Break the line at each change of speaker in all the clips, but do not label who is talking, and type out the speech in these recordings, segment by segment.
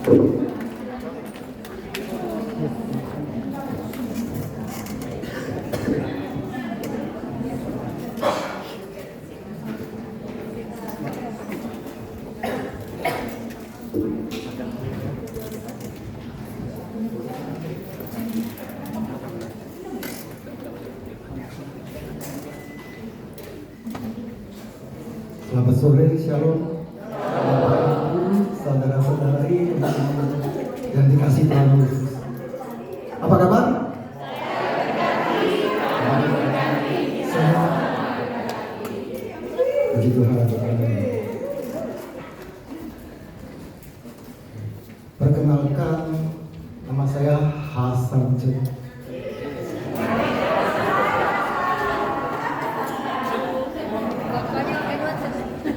Selamat sore, Shalom. Saudara-saudari yang dikasih Tuhan Yesus. Apa kabar? Sehat. Puji Tuhan. Perkenalkan, nama saya Hasan Cek.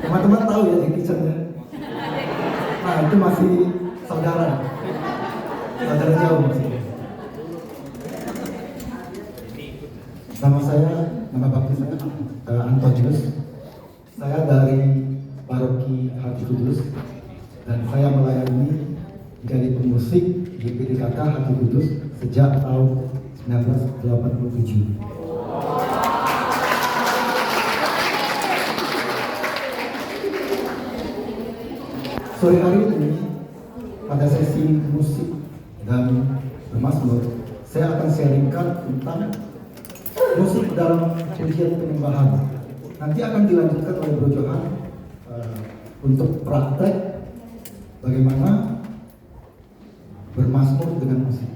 Teman-teman tahu ya di kitchennya. Nah itu masih saudara jauh masih. Nama saya, nama baptis saya Antonius. Saya dari Paroki Hati Kudus dan saya melayani jadi pemusik di PDKK Hati Kudus sejak tahun 1987. Sore hari ini pada sesi musik dan bermazmur, saya akan sharingkan tentang musik dalam pujian penyembahan. Nanti akan dilanjutkan oleh Bro Johan untuk praktek bagaimana bermazmur dengan musik.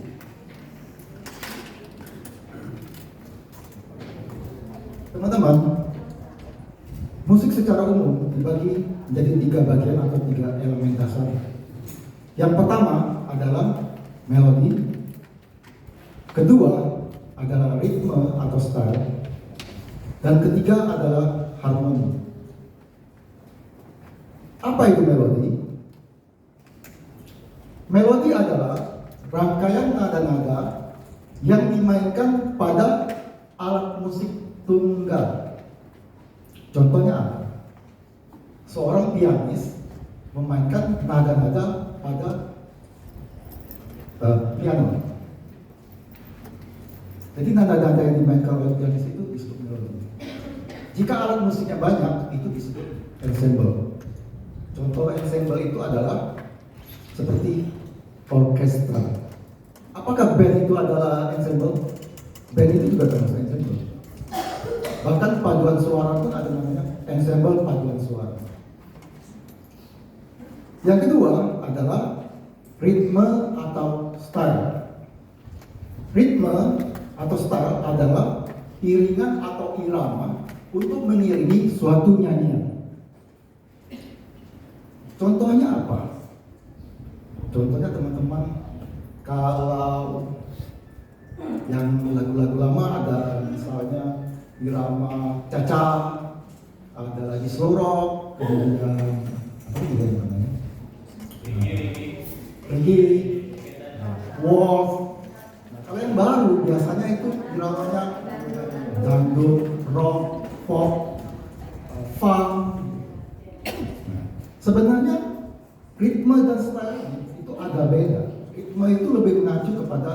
Teman-teman, musik secara umum dibagi menjadi 3 bagian atau 3 elemen dasar. Yang pertama adalah melodi, kedua adalah ritme atau style, dan ketiga adalah harmoni. Apa itu melodi? Melodi adalah rangkaian nada-nada yang dimainkan pada alat musik tunggal. Contohnya apa? Seorang pianis memainkan nada-nada pada piano. Jadi nada-nada yang dimainkan oleh pianis itu disebut melodi. Jika alat musiknya banyak, itu disebut ensemble. Contoh ensemble itu adalah seperti orkestra. Apakah band itu adalah ensemble? Band itu juga termasuk ensemble. Bahkan paduan suara pun ada namanya ensemble paduan suara. Yang kedua adalah ritme atau style. Ritme atau style adalah iringan atau irama untuk mengiringi suatu nyanyian. Contohnya apa? Contohnya teman-teman, kalau yang lagu-lagu lama ada misalnya irama caca, ada lagi slow rock, kemudian apa juga yang namanya? Reggae, wolf. Nah, kalau yang baru biasanya itu iramanya dangdut, rock, pop, funk. Nah, sebenarnya ritme dan style itu agak beda. Ritme itu lebih mengacu kepada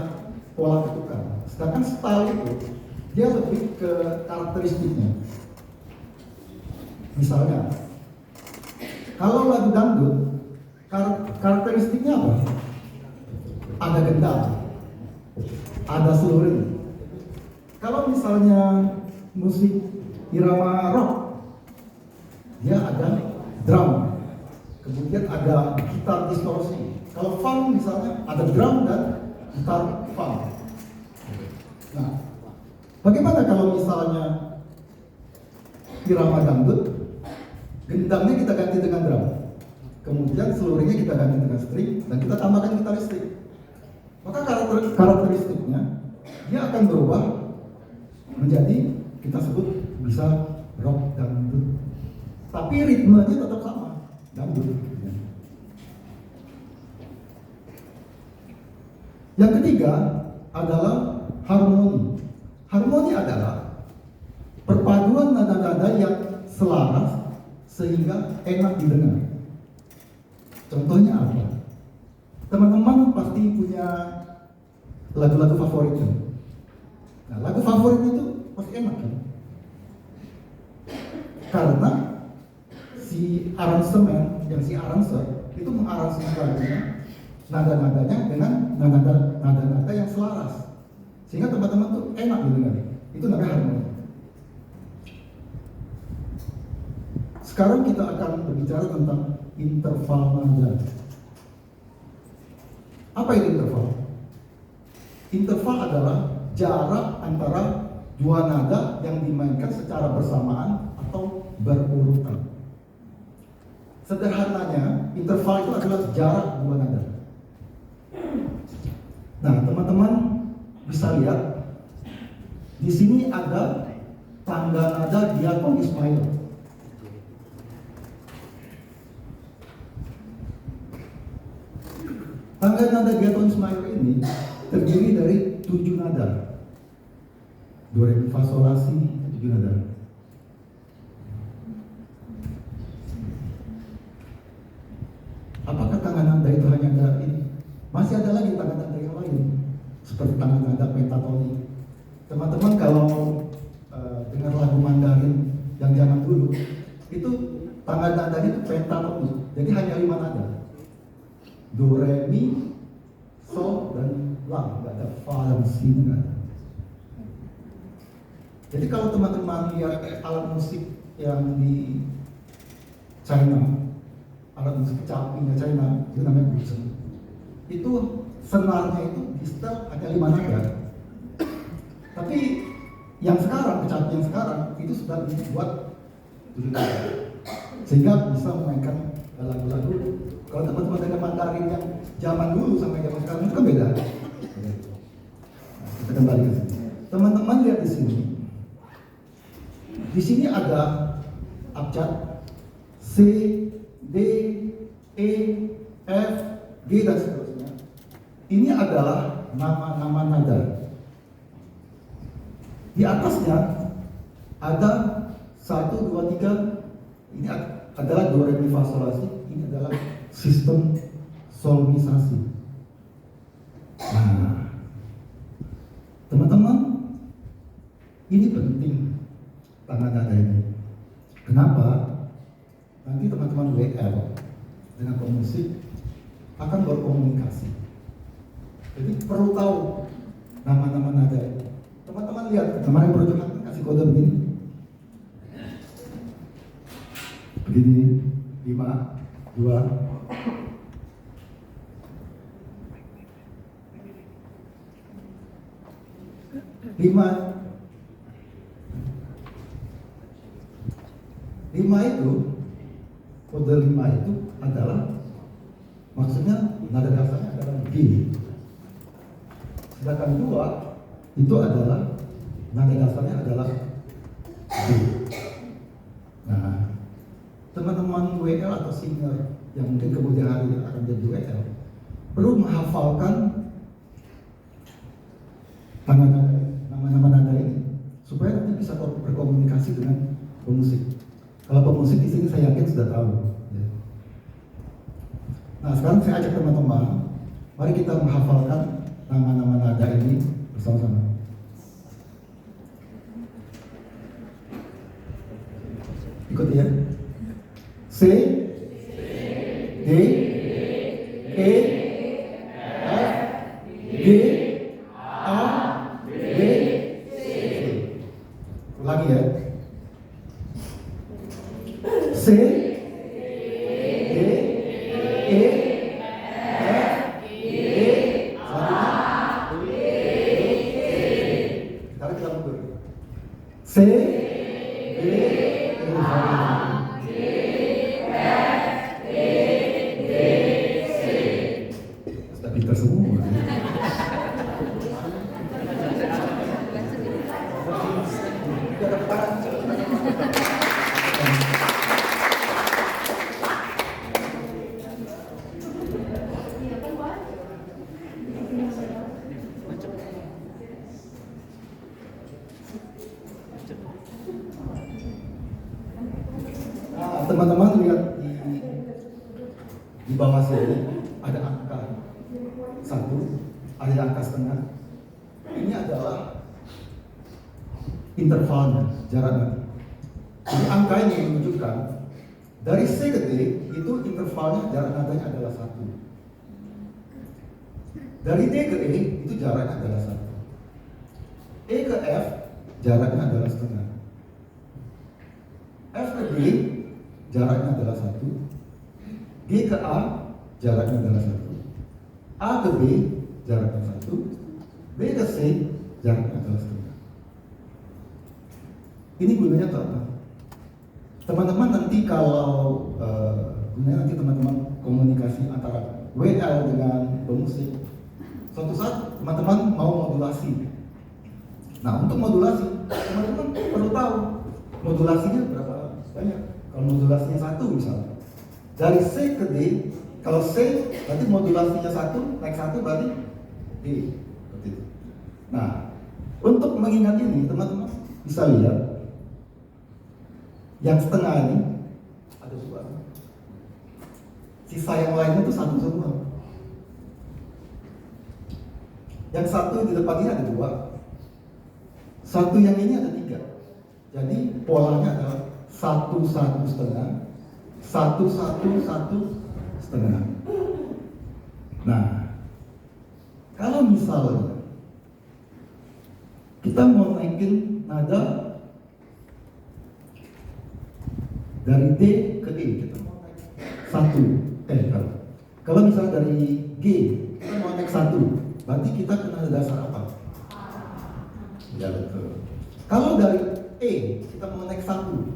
pola ketukan, sedangkan style itu dia lebih ke karakteristiknya. Misalnya, kalau lagu dangdut, karakteristiknya apa? Ada gendang, ada seluring. Kalau misalnya musik irama rock, dia ada drum, kemudian ada gitar distorsi. Kalau funk misalnya ada drum dan gitar funk. Nah, bagaimana kalau misalnya irama dangdut, gendangnya kita ganti dengan drum, kemudian seluruhnya kita ganti dengan string, dan kita tambahkan gitar listrik. Maka karakteristiknya dia akan berubah menjadi kita sebut bisa rock dangdut, tapi ritmenya tetap sama, dangdut. Yang ketiga adalah harmoni. Harmoni adalah perpaduan nada-nada yang selaras sehingga enak didengar. Contohnya apa? Teman-teman pasti punya lagu-lagu favorit kan? Nah, lagu favorit itu pasti enak kan? Karena si aransemen, yang si aranser itu mengaransemen lagunya, nada-nadanya dengan nada-nada yang selaras, sehingga teman-teman tuh enak didengar. Itu namanya harmoni. Sekarang kita akan berbicara tentang interval nada. Apa itu interval? Interval adalah jarak antara dua nada yang dimainkan secara bersamaan atau berurutan. Sederhananya, interval itu adalah jarak dua nada. Nah, teman-teman bisa lihat di sini ada tangga nada diatonis minor. Tangga nada diatonis minor ini terdiri dari 7 nada. Do, re, mi, fa, sol, la, si, 7 nada. Apakah tangga nada itu hanya ada ini? Masih ada lagi tangga nada yang lain, seperti tangga nada pentatonik. Teman-teman kalau dengar lagu Mandarin yang zaman dulu, itu tangga nadanya itu pentatonik. Jadi hanya 5 nada. Do, re, mi, sol, dan la, nggak ada fa dan si, nggak ada. Jadi kalau teman-teman lihat alat musik yang di China, alat musik kecapinya China, itu namanya guzheng. Itu senarnya itu di setel hanya 5 nada. Tapi yang sekarang, kecapi yang sekarang itu sudah dibuat 7 nada, sehingga bisa memainkan lagu-lagu. Kalau teman-teman dengar Mandarin yang zaman dulu sampai zaman sekarang itu kan beda. Nah, kita kembali ke sini. Teman-teman lihat di sini. Di sini ada abjad C, D, E, F, G dan seterusnya. Ini adalah nama-nama nada. Di atasnya ada 1, 2, 3. Ini adalah do, re, mi, fa, sol, la, si. Ini adalah sistem solmisasi. Nah, teman-teman, ini penting tangga nada ini. Kenapa? Nanti teman-teman WL dengan pemusik akan berkomunikasi. Jadi perlu tahu nama-nama nada ini. Teman-teman lihat, kemarin proyek kasih kode begini. Begini, 5, 2. Lima itu, kode 5 itu adalah, maksudnya nada dasarnya adalah G. Sedangkan 2 itu adalah nada dasarnya adalah D. Nah, teman-teman WL atau singer yang mungkin kemudian hari akan jadi WL perlu menghafalkan nama-nama nada ini supaya nanti bisa berkomunikasi dengan pemusik. Kalau pemusik di sini saya yakin sudah tahu. Ya. Nah, sekarang saya ajak teman-teman, mari kita menghafalkan nama-nama nada ini bersama-sama. Ikut ya. C, D, E, F, G, A, B, C. Ulangi ya. C, D, E, F, G, A, B, C. Sekarang kita mundur. C, D, E, pintar semua. Nah, teman-teman lihat di bawah sini ada angka ada angka setengah. Ini adalah intervalnya, jarak nada. Jadi angka ini menunjukkan dari C ke D itu intervalnya jarak nadanya adalah 1. Dari D ke E itu jaraknya adalah 1. E ke F jaraknya adalah setengah. F ke G jaraknya adalah 1. G ke A jaraknya adalah 1. A ke B jaraknya 1. B ke C jaraknya adalah setengah. Ini gunanya untuk apa? Teman-teman nanti kalau gunanya nanti teman-teman komunikasi antara WL dengan pemusik. Suatu saat teman-teman mau modulasi. Nah, untuk modulasi, teman-teman perlu tahu modulasinya berapa banyak. Kalau modulasinya 1 misalnya, dari C ke D, kalau C berarti modulasinya 1, naik 1 berarti D. Seperti itu. Nah, untuk mengingat ini, teman-teman bisa lihat yang setengah ini ada 2. Sisa yang lainnya itu 1 semua. Yang 1 di depannya ada 2. 1 yang ini ada 3. Jadi polanya adalah 1 1 setengah, 1 1 1 setengah. Nah, kalau misalnya kita mau naikin nada dari D ke E, kita mau naik 1. Kalau misalnya dari G kita mau naik 1, berarti kita kena dasar apa? Ya betul. Kalau dari E kita mau naik 1,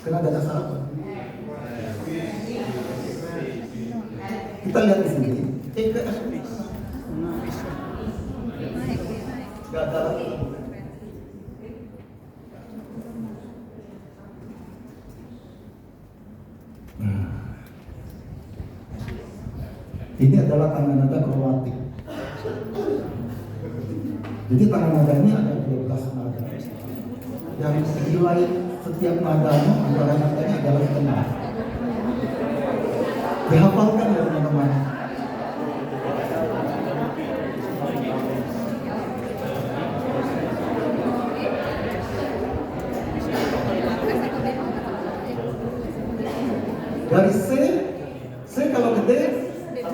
kena dasar apa? Kita lihat di sini, E ke F nggak ada lagi. Ini adalah tangga nada kromatik. Jadi tangga nada ini ada 12 nada. Yang nilai setiap nadanya antara nadanya adalah setengah. Dihafalkan ya teman-teman. Dari C kalau gede 1.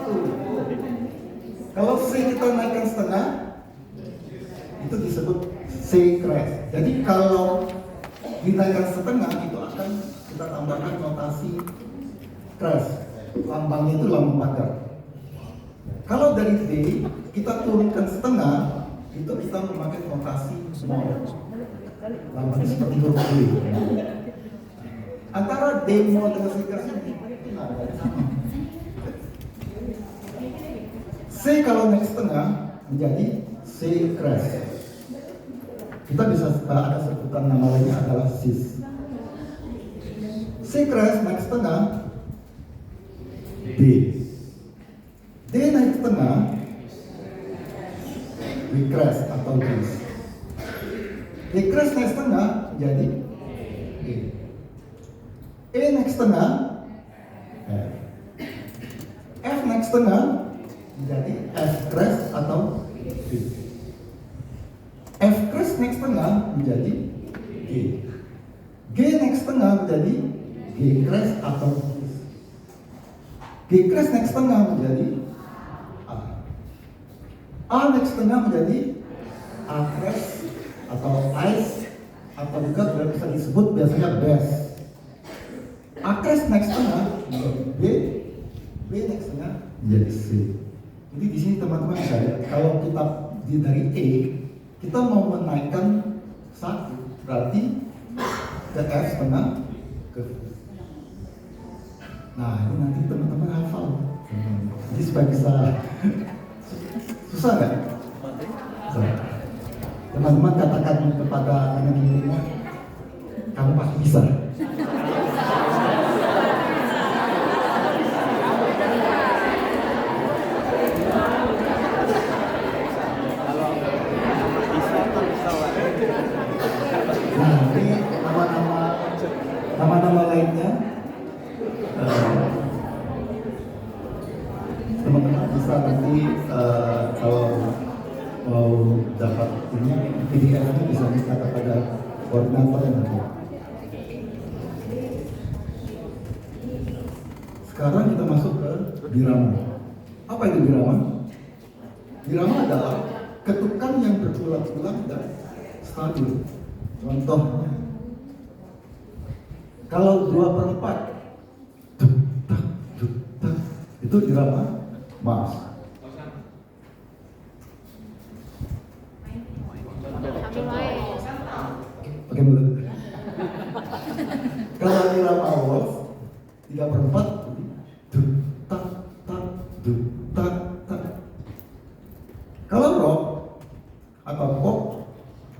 Kalau C kita naikkan setengah, itu disebut C crash. Jadi kalau dinaikkan setengah itu akan kita tambahkan notasi crash. Lambangnya itu lambang pagar. Kalau dari D kita turunkan setengah, itu kita memakai notasi small. Lambangnya seperti huruf D. Antara D mod dengan C crash ini C kalau naik setengah menjadi C crash. Kita bisa ada sebutan nama lainnya adalah sis. C crash naik setengah D. D naik setengah D crash atau D. D crash naik setengah menjadi D. E naik setengah F. F naik setengah menjadi F crash atau D. F crash naik setengah menjadi G. G naik setengah menjadi G crash atau G crash naik setengah menjadi A. A naik setengah menjadi A crash atau ice atau juga bisa disebut biasanya bass. A crash naik setengah menjadi B. B naik setengah menjadi C. Jadi di sini teman-teman bisa lihat kalau kita dari E kita mau menaikkan 1 berarti ke F setengah ke V. Nah ini nanti teman-teman hafal. Jadi supaya bisa susah nggak? Teman-teman katakan kepada anak dirinya, kamu pasti bisa. Nah, ini nama-nama lainnya teman-teman bisa bisa nanti kalau mau dapat ini PDF-nya bisa minta kepada koordinator yang ada. Sekarang kita masuk ke birama. Apa itu birama? Birama adalah ketukan yang berulang-ulang dan stabil. Contohnya, kalau 2/4 duk, tak, duk, tak, itu birama mas. Pakai mulut. Kalau birama wolf 3/4 duk, tak, tak, duk, tak, tak. Kalau rock atau pop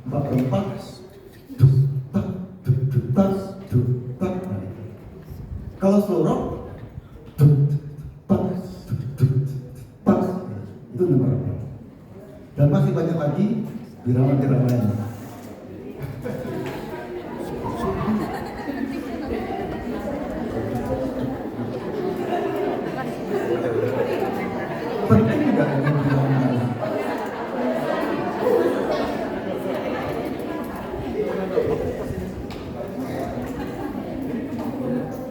4/4 duk, tak, duk, duk, tak, duk, tak. Kalau slow rock duk, tak, duk, duk, tak. Itu nomor 4. Dan masih banyak lagi birama-birama lain. Penting tidak ini birama?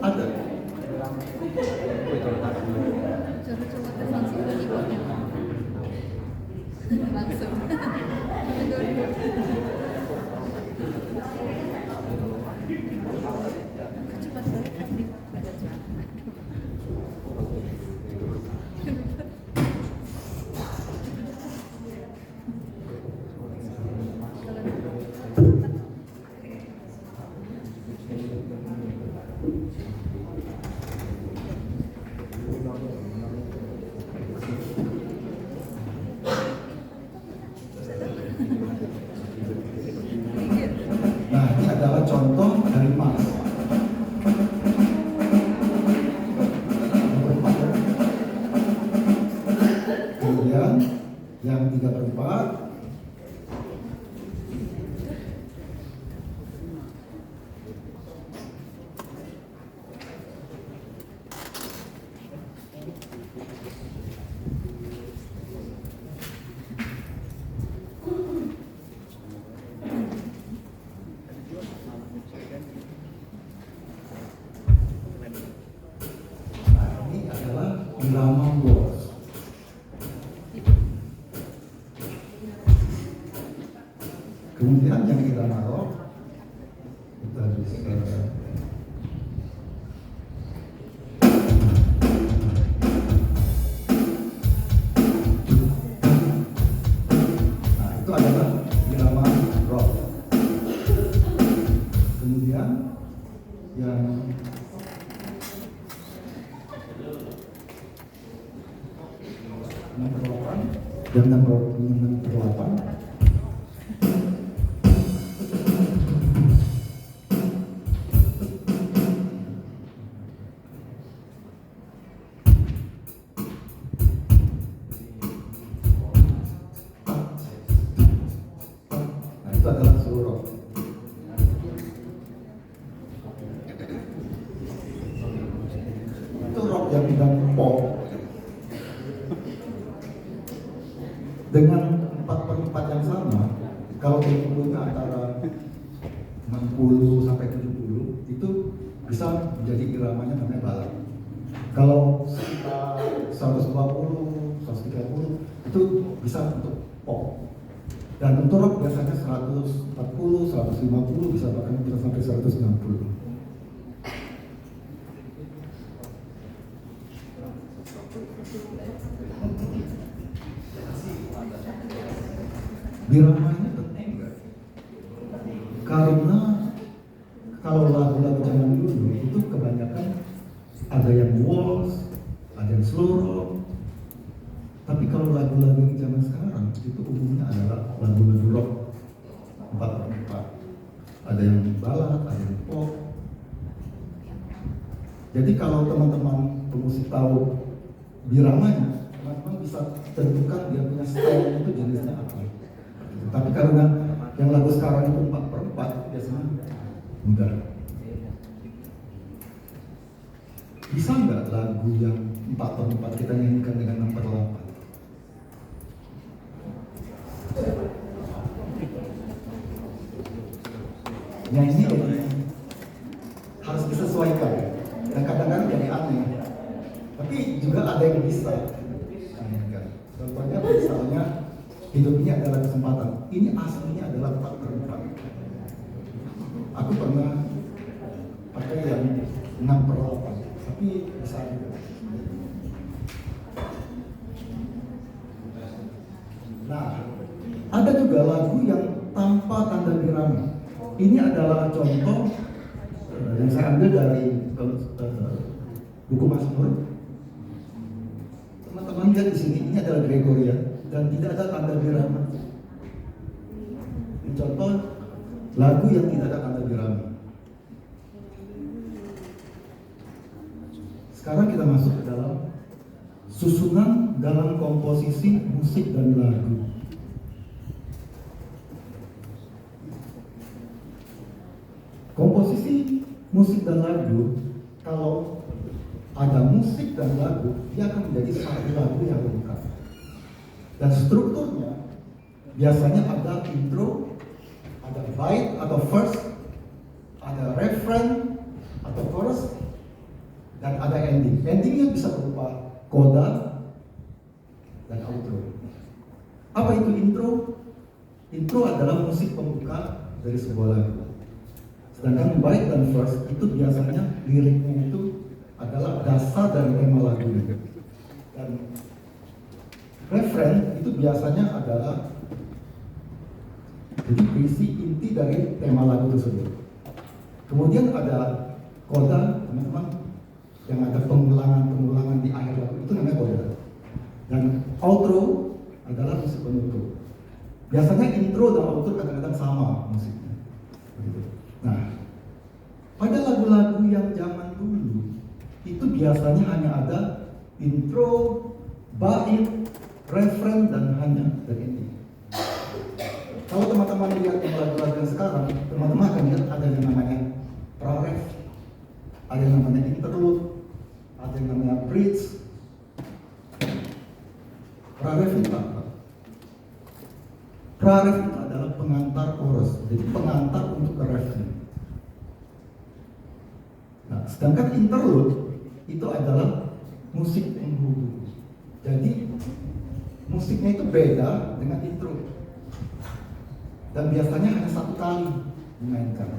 Ada. Nah, ini adalah contoh dari mas. Kemudian yang 3/4 birama bos. Kemudian yang birama rock kita bisa itu adalah birama rock. Kemudian yang nomor 8 dan nomor 8 itu adalah seluruh. Itu rock yang bidang pop dengan 4/4 yang sama. Kalau temponya antara 60 sampai 70 itu bisa menjadi iramanya namanya balad. Kalau sekitar 120, 130 itu bisa untuk pop. Dan untuk rock biasanya 140, 150 bisa bahkan bisa sampai 160. Birama ini penting nggak? Karena kalau lagu-lagu zaman dulu itu kebanyakan ada yang waltz, ada yang slow rock. Tapi kalau lagu-lagu yang zaman sekarang itu umumnya adalah lagu-lagu rock 4/4. Ada yang balad, ada yang pop. Jadi kalau teman-teman pemusik tahu biramanya, teman-teman bisa tentukan dia punya style itu jenisnya apa. Tapi karena yang lagu sekarang itu 4/4 biasanya mudah. Bisa nggak lagu yang 4/4 kita nyanyikan dengan 6/8? nyanyi jadi harus disesuaikan dan kadang-kadang jadi aneh. Tapi juga ada yang bisa. Contohnya misalnya hidup ini adalah kesempatan. Ini aslinya adalah 4/4. Aku pernah pakai yang 6/8, tapi bisa juga. Nah, ada juga lagu yang tanpa tanda birama. Ini adalah contoh yang saya ambil dari buku Mazmur. Teman-teman lihat di sini, ini adalah Gregorian dan tidak ada tanda birama. Ini contoh lagu yang tidak ada tanda birama. Sekarang kita masuk ke dalam susunan dalam komposisi musik dan lagu. Komposisi musik dan lagu, kalau ada musik dan lagu, dia akan menjadi satu lagu yang lengkap. Dan strukturnya biasanya ada intro, ada bait atau verse, ada refrain atau chorus, dan ada ending. Endingnya bisa berupa coda dan outro. Apa itu intro? Intro adalah musik pembuka dari sebuah lagu. Sedangkan bait dan verse itu biasanya liriknya itu adalah dasar dari tema lagu. Dan refrain itu biasanya adalah jadi berisi inti dari tema lagu tersebut. Kemudian ada coda, teman-teman, yang ada pengulangan di akhir lagu, itu namanya coda. Dan outro adalah musik penutup. Biasanya intro dan outro kadang-kadang sama musiknya. Nah, pada lagu-lagu yang zaman dulu itu biasanya hanya ada intro, bait, refrain, dan hanya ending. Kalau teman-teman lihat lagu-lagu yang sekarang, teman-teman akan lihat ada yang namanya praref, ada yang namanya interlude, ada yang namanya bridge. Praref itu apa? Praref itu adalah pengantar chorus, jadi pengantar untuk ke refnya. Nah, sedangkan interlude itu adalah musik penghubung. Jadi musiknya itu beda dengan intro. Dan biasanya hanya satu kali dimainkan.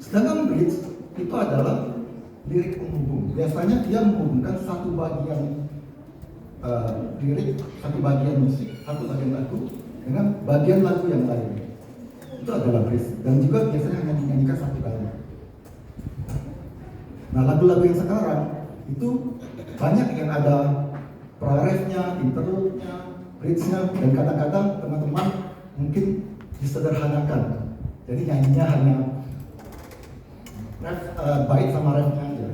Sedangkan bridge itu adalah lirik penghubung. Biasanya dia menghubungkan satu bagian lirik, satu bagian musik, satu bagian lagu dengan bagian lagu yang lain. Itu adalah bridge. Dan juga biasanya hanya dinyanyikan satu kali. Nah, lagu-lagu yang sekarang itu banyak yang ada prarefnya, interlude-nya, bridge-nya, dan kadang-kadang teman-teman mungkin disederhanakan. Jadi nyanyinya hanya ref, bait sama refnya aja.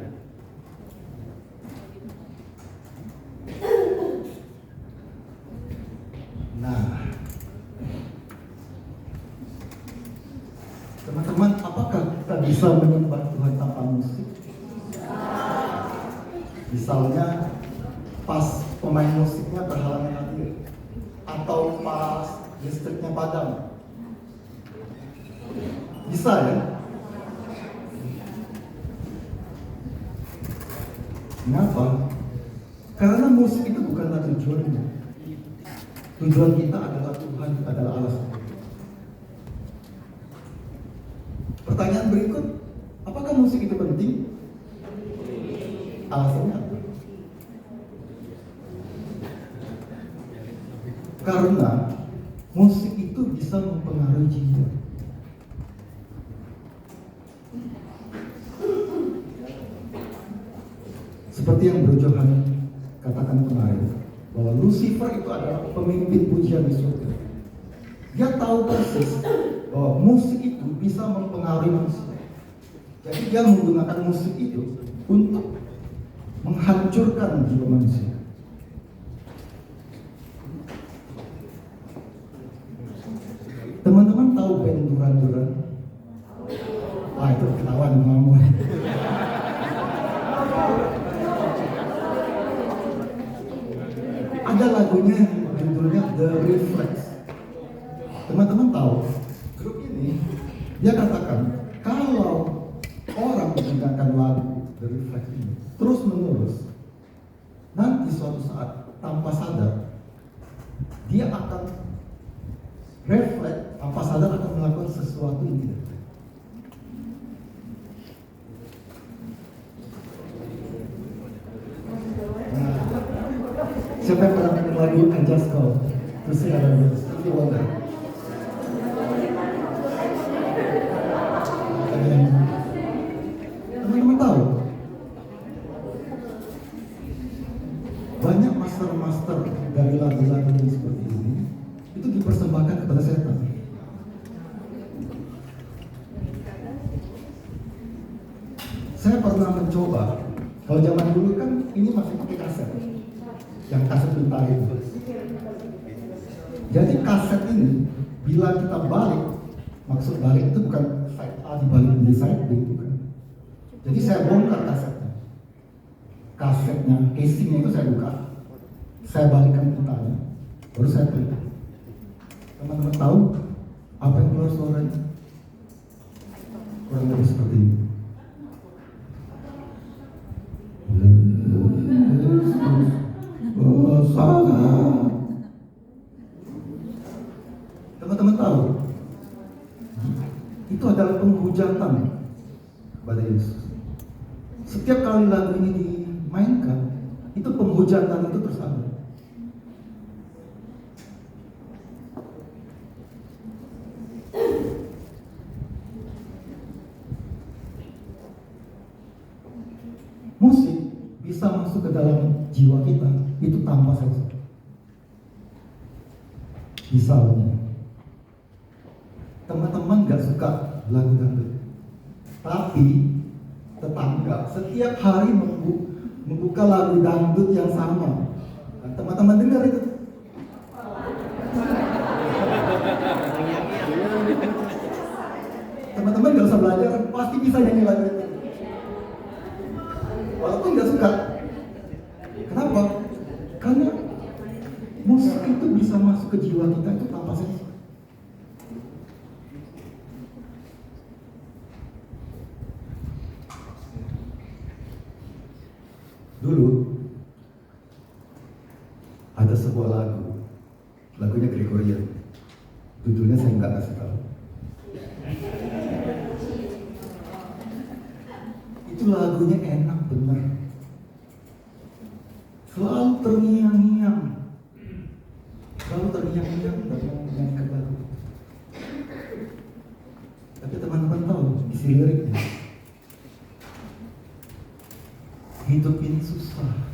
Nah, teman-teman, apakah kita bisa menyembah Tuhan tanpa musik? Misalnya pas pemain musiknya berhalangan hadir, atau pas listriknya padam. Bisa ya? Kenapa? Karena musik itu bukanlah tujuannya. Tujuan kita adalah Tuhan, adalah Allah. Pertanyaan berikut, apakah musik itu penting? Alasannya apa? Karena musik itu bisa mempengaruhi jiwa. Seperti yang Bro Johan katakan kemarin, bahwa Lucifer itu adalah pemimpin pujian di surga. Dia tahu persis bahwa musik itu bisa mempengaruhi manusia. Jadi dia menggunakan musik itu untuk menghancurkan jiwa manusia. Teman-teman tahu band Duran-Duran? Wah, itu ketahuan ngomong. Ada lagunya judulnya The Reflex. Teman-teman tahu grup ini Dia katakan, kalau orang mendengarkan lagu dari Reflect ini terus menerus, nanti suatu saat tanpa sadar dia akan refleks, tanpa sadar akan melakukan sesuatu yang tidak baik. Nah, siapa yang pernah dengar lagu I Just Call? Terus ada Stevie Wonder. Teman-teman tahu, banyak master-master dari lagu-lagu yang seperti ini itu dipersembahkan kepada setan. Saya pernah mencoba, kalau zaman dulu kan ini masih pakai kaset, yang kaset ditarik. Jadi kaset ini, bila kita balik, maksud balik itu bukan side A dibalik menjadi side B, bukan. Jadi saya bongkar kasetnya, casingnya itu saya buka, saya balikkan putanya, baru saya play. Teman-teman tahu apa yang keluar suaranya? Kurang lebih seperti ini. Teman-teman tahu, itu adalah penghujatan kepada Yesus. Setiap kali lagu ini dimainkan, itu penghujatan itu terus ada. Musik bisa masuk ke dalam jiwa kita itu tanpa sadar. Misalnya, teman-teman gak suka lagu dangdut, tapi tetangga setiap hari membuka lagu dangdut yang sama. Nah, teman-teman dengar itu. Teman-teman gak usah belajar, pasti bisa nyanyi lagu itu. Walaupun gak suka. Kenapa? Karena musik itu bisa masuk ke jiwa kita itu tanpa sadar. Dulu ada sebuah lagunya Gregorian, judulnya saya nggak kasih tahu. Itu lagunya enak bener, selalu terngiang-ngiang dan menyanyikan lagu. Tapi teman-teman tahu isi liriknya, hidup ini susah.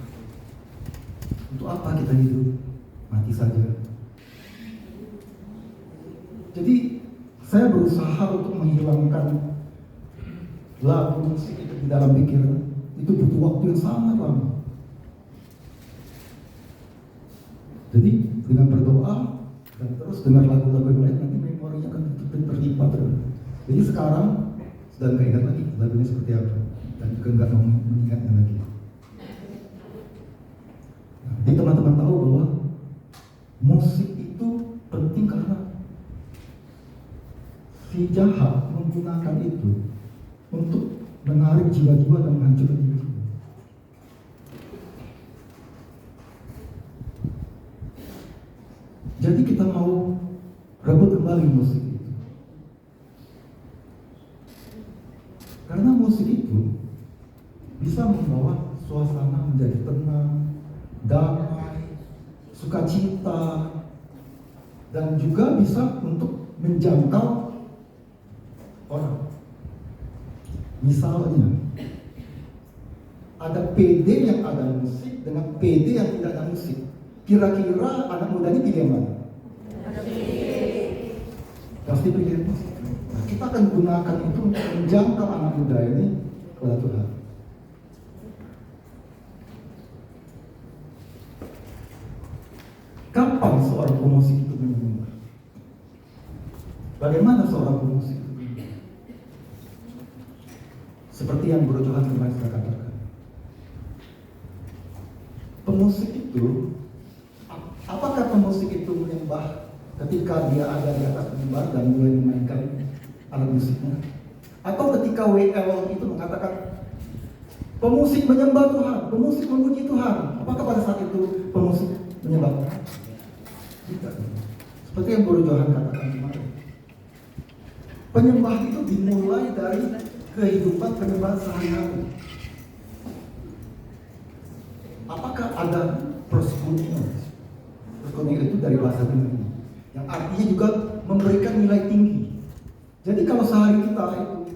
Untuk apa kita hidup? Mati saja. Jadi saya berusaha untuk menghilangkan lagu musik itu di dalam pikiran. Itu butuh waktu yang sangat lama. Jadi dengan berdoa dan terus dengar lagu-lagu yang lain, nanti memorinya akan terlipat terus. Jadi sekarang sudah nggak ingat lagi lagunya seperti apa, dan juga nggak mau mengingatnya lagi. Jadi teman-teman tahu bahwa musik itu penting karena si jahat menggunakan itu untuk menarik jiwa-jiwa dan menghancurkan diri. Jadi kita mau rebut kembali musik itu. Karena musik itu bisa membawa suasana menjadi tenang, damai, sukacita, dan juga bisa untuk menjangkau orang. Misalnya, ada PD yang ada musik dengan PD yang tidak ada musik. Kira-kira anak muda ini pilih yang mana? Pasti pilih musik. Nah, kita akan gunakan itu untuk menjangkau anak muda ini kepada Tuhan. Kapan seorang pemusik itu menyembuhkan? Bagaimana seorang pemusik itu menyembuhkan? Seperti yang Bro Johan kemarin saya katakan, pemusik itu, apakah pemusik itu menyembah ketika dia ada di atas mimbar dan mulai memainkan alat musiknya. Atau ketika WL itu mengatakan pemusik menyembah Tuhan, pemusik memuji Tuhan, apakah pada saat itu pemusik menyembah Tuhan? Tidak. Seperti yang Guru Johan katakan kemarin, penyembahan itu dimulai dari kehidupan penyembahan sehari-hari. Apakah ada proskuneo? Proskuneo itu dari bahasa Yunani, yang artinya juga memberikan nilai tinggi. Jadi kalau sehari kita itu,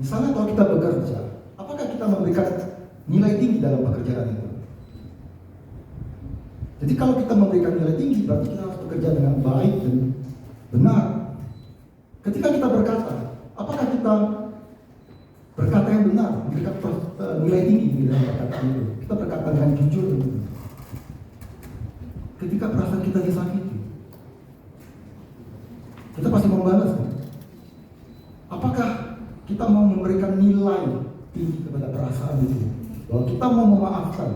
misalnya kalau kita bekerja, apakah kita memberikan nilai tinggi dalam pekerjaan itu? Jadi kalau kita memberikan nilai tinggi, berarti kita harus bekerja dengan baik dan benar. Ketika kita berkata, apakah kita berkata yang benar, memberikan nilai tinggi di dalam perkataan itu? Kita berkata dengan jujur. Ketika perasaan kita disakiti, kita pasti membalas. Apakah kita mau memberikan nilai tinggi kepada perasaan itu? Bahwa kita mau memaafkan,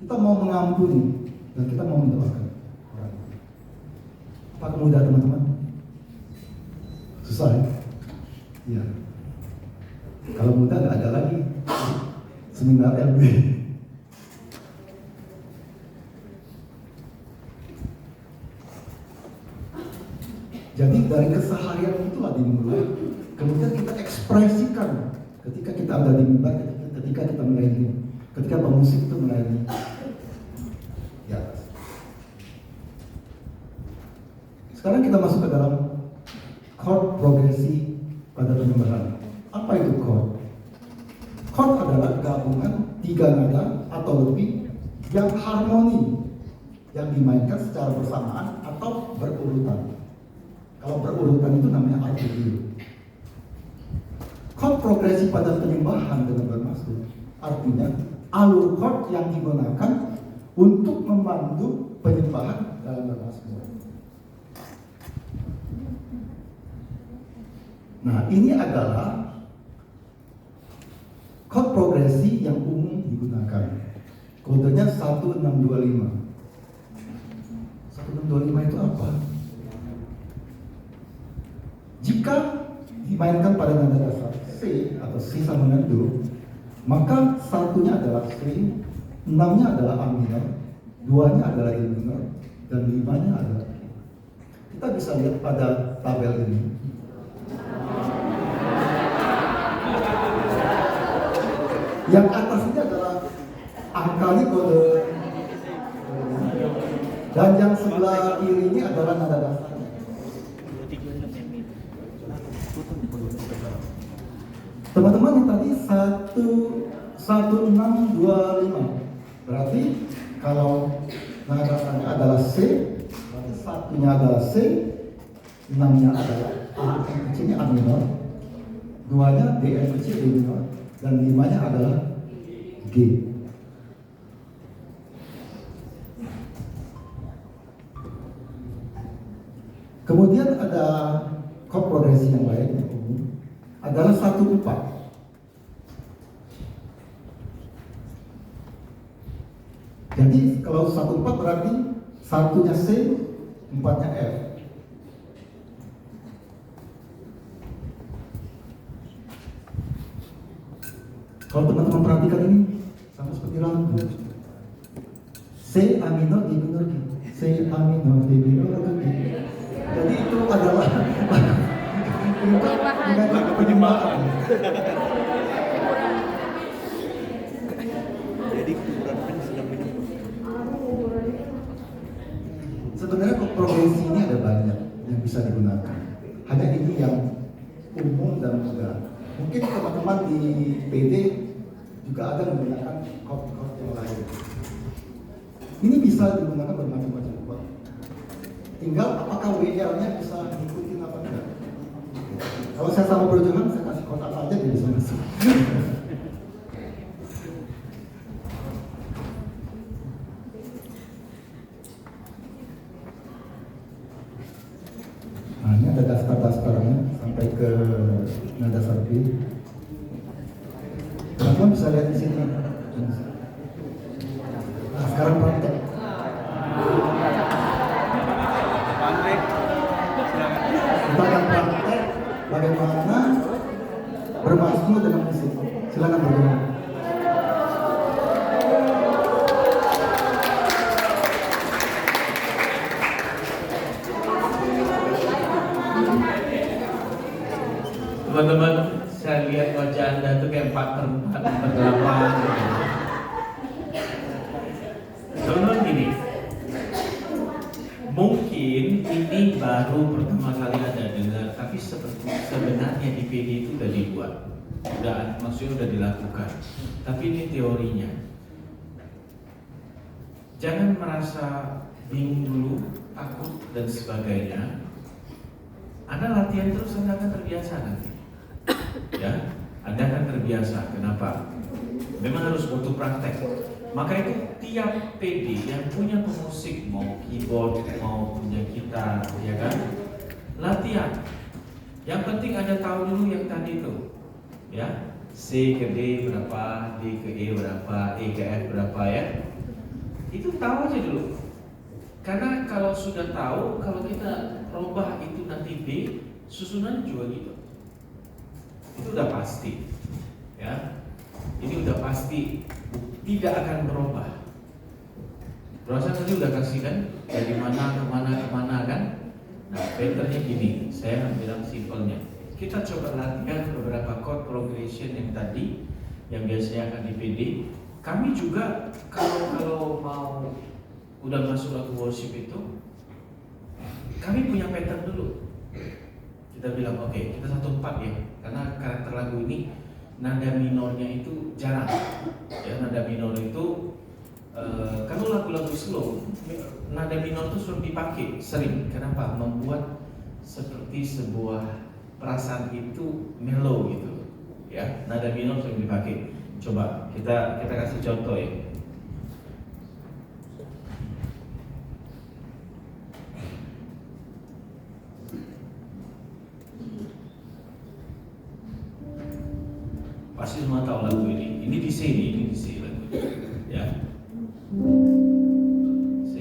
kita mau mengampuni, dan kita mau mendoakan. Apakah mudah teman-teman? Susah ya? Iya. Kalau mudah nggak ada lagi seminar LB. Jadi dari keseharian itulah dimulai. Kemudian kita ekspresikan ketika kita ada di mimbar, ketika kita melayani, ketika pemusik itu melayani. Ya. Sekarang kita masuk ke dalam chord progresi pada penyembahan. Apa itu chord? Chord adalah gabungan 3 nada atau lebih yang harmoni, yang dimainkan secara bersamaan atau berurutan. Kalau berurutan itu namanya arpeggio. Chord progresi pada penyembahan dengan bermaksud, artinya alur chord yang digunakan untuk membantu penyembahan dalam bermazmur. Nah, ini adalah chord progresi yang umum digunakan. Kodenya 1625. 1625 itu apa? Jika dimainkan pada nada dasar C atau C sama dengan Do, maka satunya adalah C, 6-nya adalah A minor, 2-nya adalah D minor, dan 5-nya adalah G. Kita bisa lihat pada tabel ini. Yang atasnya adalah angka kode, dan yang sebelah kiri ini adalah nada dasar. Teman-teman yang tadi 1625, berarti kalau nada dasarnya adalah C, berarti satunya adalah C, 6-nya adalah A kecilnya A minor, 2-nya D kecil D minor, dan 5-nya adalah G. Kemudian ada chord progresi yang lain yang umum adalah 1/4. Jadi kalau 1/4 berarti satunya C, 4-nya F. Kalau teman-teman perhatikan ini sama seperti lagu. C A minor D minor G. C A minor D minor G. Jadi itu adalah bukan lagu penyembahan.
Jadi kuburan sedang menyembah.
Sebenarnya progresi ini ada banyak yang bisa digunakan. Hanya ini yang umum dan mudah. Mungkin teman-teman di PD juga ada menggunakan chord-chord yang lain. Ini bisa digunakan bermacam-macam chord. Tinggal apakah WL-nya bisa ngikutin apa enggak. Kalau saya sama Bro Johan, saya kasih chord apa aja dia bisa masuk. Nah, ini ada daftar-daftarnya sampai ke nada dasar B. Teman-teman bisa lihat di sini. Nah, sekarang praktek. Kita akan praktek bagaimana
baru pertama kali ada dengar, tapi sebenarnya IPD itu udah dibuat, maksudnya udah dilakukan. Tapi ini teorinya. Jangan merasa bingung dulu, takut dan sebagainya. Anda latihan terus, Anda akan terbiasa nanti. Ya, Anda akan terbiasa. Kenapa? Memang harus butuh praktek. Maka itu tiap PD yang punya pemusik, mau keyboard, mau punya gitar, ya kan, latihan. Yang penting Anda tahu dulu yang tadi itu, ya, C ke D berapa, D ke E berapa, E ke F berapa, ya. Itu tahu aja dulu. Karena kalau sudah tahu, kalau kita robah itu nanti D, susunan juga gitu. Itu udah pasti, ya. Ini udah pasti tidak akan berubah. Rosa tadi udah kasih kan dari mana ke mana ke mana kan. Nah, patternnya gini, saya bilang simpelnya. Kita coba latihan beberapa chord progression yang tadi, yang biasanya akan di PD. Kami juga kalau mau udah masuk lagu worship itu, kami punya pattern dulu. Kita bilang oke, kita 1/4 ya, karena karakter lagu ini nada minornya itu jarang. Ya, nada minor itu kalau lagu-lagu slow, nada minor itu sering dipakai, sering. Kenapa? Membuat seperti sebuah perasaan itu mellow gitu. Ya, nada minor sering dipakai. Coba kita kasih contoh ya. Pasti semua tahu lagu ini. Ini di C lagu ini. Ya. C.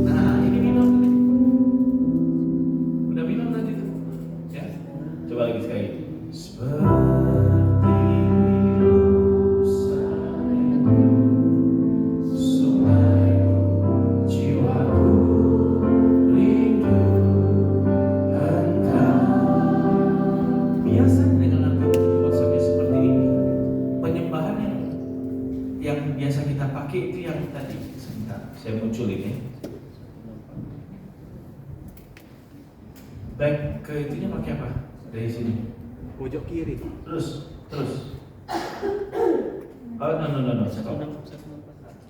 Nah, ini minor. Udah minor tadi tuh. Ya. Coba lagi sekali. Yang biasa kita pakai itu yang tadi. Sebentar, saya muncul ini. Back ke itunya pakai apa? Dari sini.
Pojok kiri.
Terus. Oh no, stop.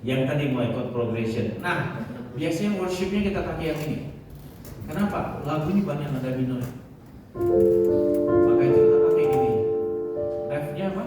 Yang tadi mau ikut progression. Nah, biasanya worshipnya kita pakai yang ini. Kenapa? Lagu ini banyak nada minor. Maka itu kita pakai gini. F-nya apa?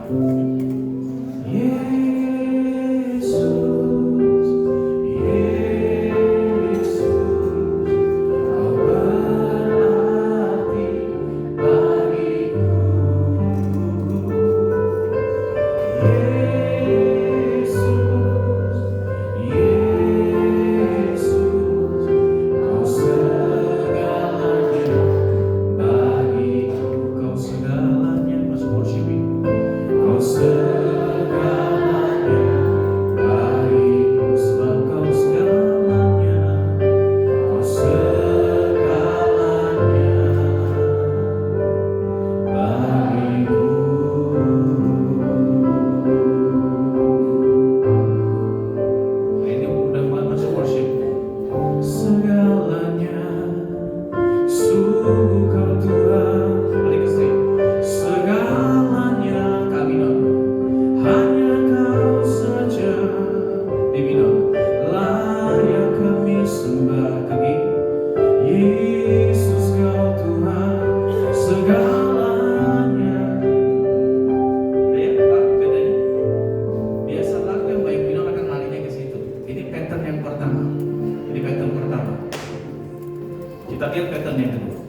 Kita lihat pattern yang kedua.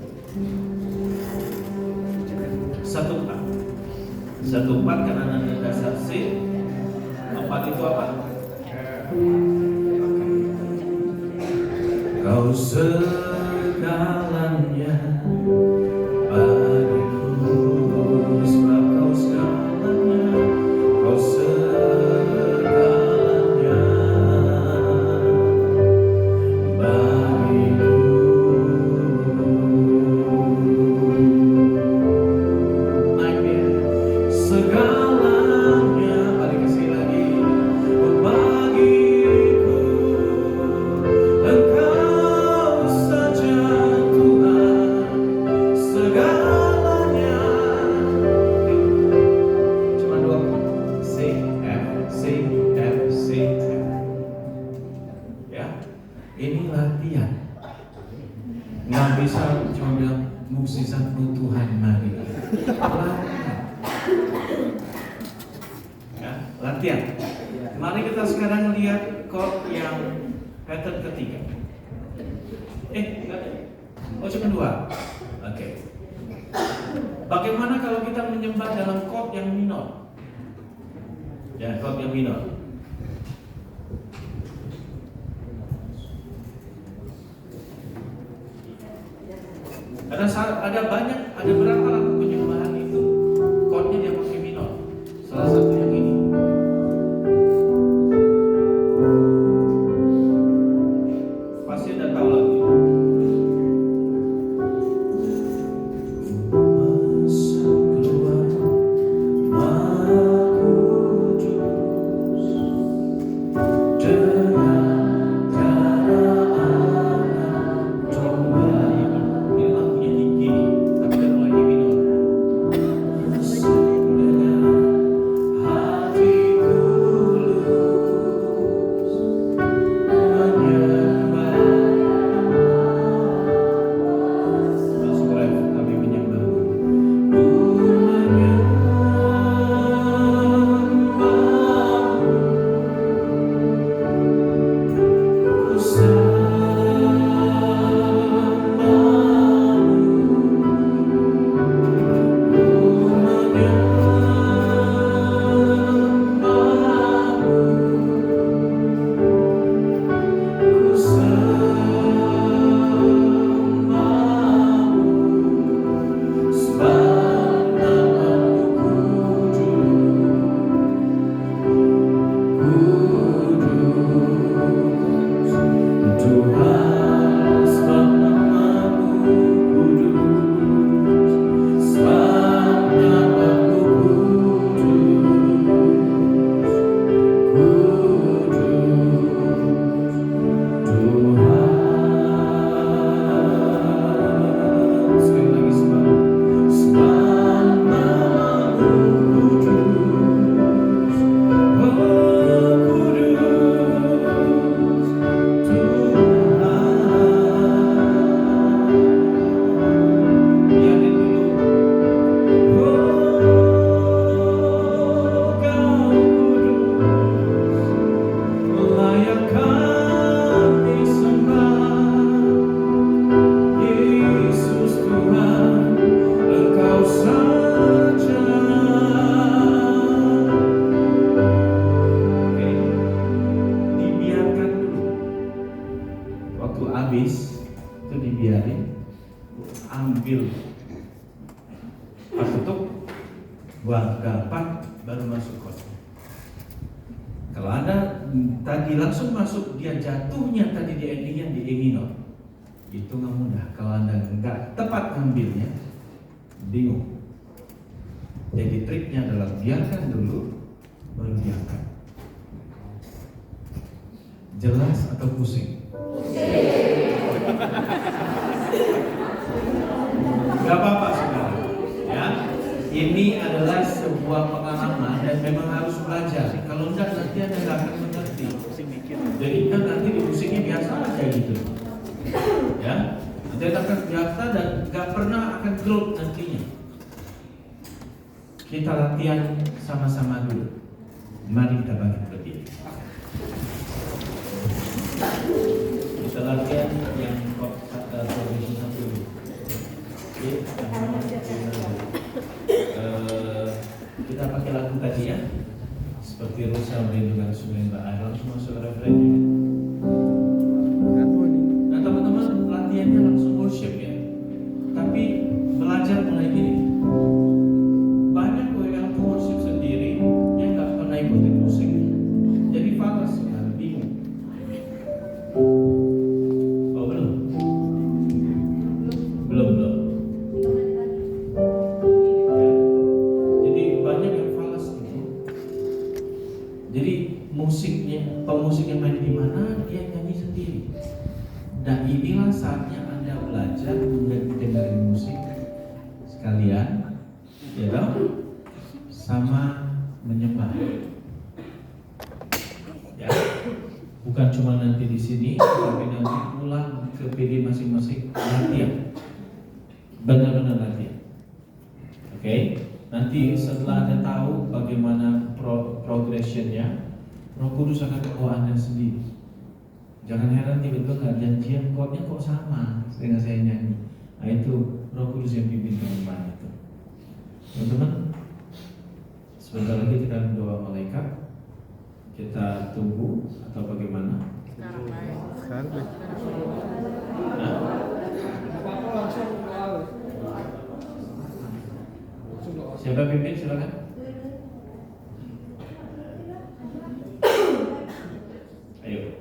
1/4 karena nada dasar C. 4 itu apa? Kau segalanya bagiku, sebab kau segalanya, kau segalanya bagiku. Segalanya, balik ke sini lagi, bagiku. Ya, latihan. Mari kita sekarang lihat chord yang pattern ketiga. Enggak. Oh, cuma dua. Oke. Bagaimana kalau kita menyembah dalam chord yang minor? Ya, chord yang minor. Ada berapa lagu penyembahan itu chordnya dia pakai minor. Salah satu yang ini. Pasti udah tahu lagu ini. Ambil pas tutup, buang gampang baru masuk chord. Kalau Anda tadi langsung masuk, dia jatuhnya tadi di endingnya di E minor, itu nggak mudah. Kalau Anda nggak tepat ngambilnya, bingung. Jadi triknya adalah biarkan dulu, baru diangkat. Jelas atau pusing? Gak apa-apa saudara, ya. Ini adalah sebuah pengalaman dan memang harus belajar. Kalau enggak nanti Anda nggak akan mengerti. Jadi kan nanti musiknya biasa aja gitu, ya. Nanti akan biasa dan nggak pernah akan growth nantinya. Kita latihan sama-sama dulu. Mari kita bangkit berdiri. Kita latihan yang posisi satu dulu. Kita pakai lagu tadi ya, seperti Rosa merindukan sungai Mbak Air, langsung masuk refrain. Nah teman-teman, latihannya langsung worship ya, tapi belajar mulai gini. Banyak yang worship sendiri, dia nggak pernah ikutin musik, jadi falas ya, bingung. Oh belum. Jadi pemusiknya main di mana, dia nyanyi sendiri. Dan inilah saatnya Anda belajar dengerin musik sekalian, ya dong, sama menyembah. Ya, bukan cuma nanti di sini, tapi nanti pulang ke PD masing-masing latihan, benar-benar latihan. Oke, nanti setelah Anda tahu bagaimana progressionnya, Roh Kudus akan bawa Anda sendiri. Jangan heran tiba-tiba nggak janjian chordnya kok sama dengan saya nyanyi. Nah itu Roh Kudus yang pimpin teman itu. Teman-teman, sebentar lagi kita akan doa malaikat. Kita tunggu atau bagaimana?
Sekarang baik.
Sekarang baik.
Nah, siapa pimpin silakan. Ayo.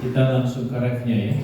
Kita langsung ke refnya ya.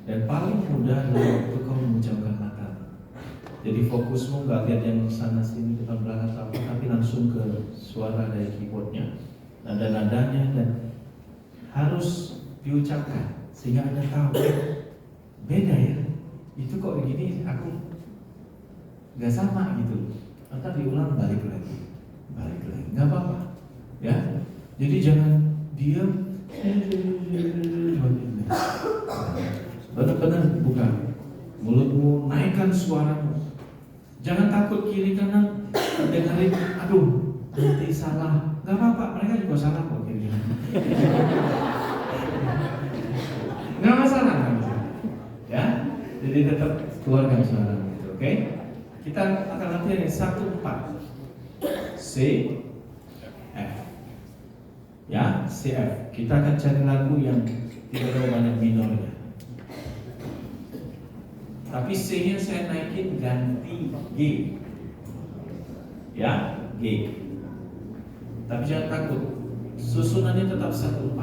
Dan paling mudah adalah waktu kau mengucapkan kata. Jadi fokusmu nggak lihat yang sana sini depan belakang apa, tapi langsung ke suara dari keyboardnya, nada-nadanya, dan harus diucapkan sehingga Anda tahu beda ya. Itu kok begini, aku nggak sama gitu. Nanti diulang balik lagi, nggak apa-apa ya. Jadi jangan diam, benar-benar buka mulutmu, naikkan suaramu. Jangan takut kiri kanan dengerin, aduh nanti salah. Nggak apa-apa, mereka juga salah kok kiri kanan. Nggak masalah. Ya, jadi tetap keluarkan suara gitu, oke? Kita akan latihan yang 1-4. C, F. Ya, C, F. Kita akan cari lagu yang tidak terlalu banyak minornya. Tapi C-nya saya naikin ganti G. Ya, G. Tapi jangan takut, susunannya tetap 1-4.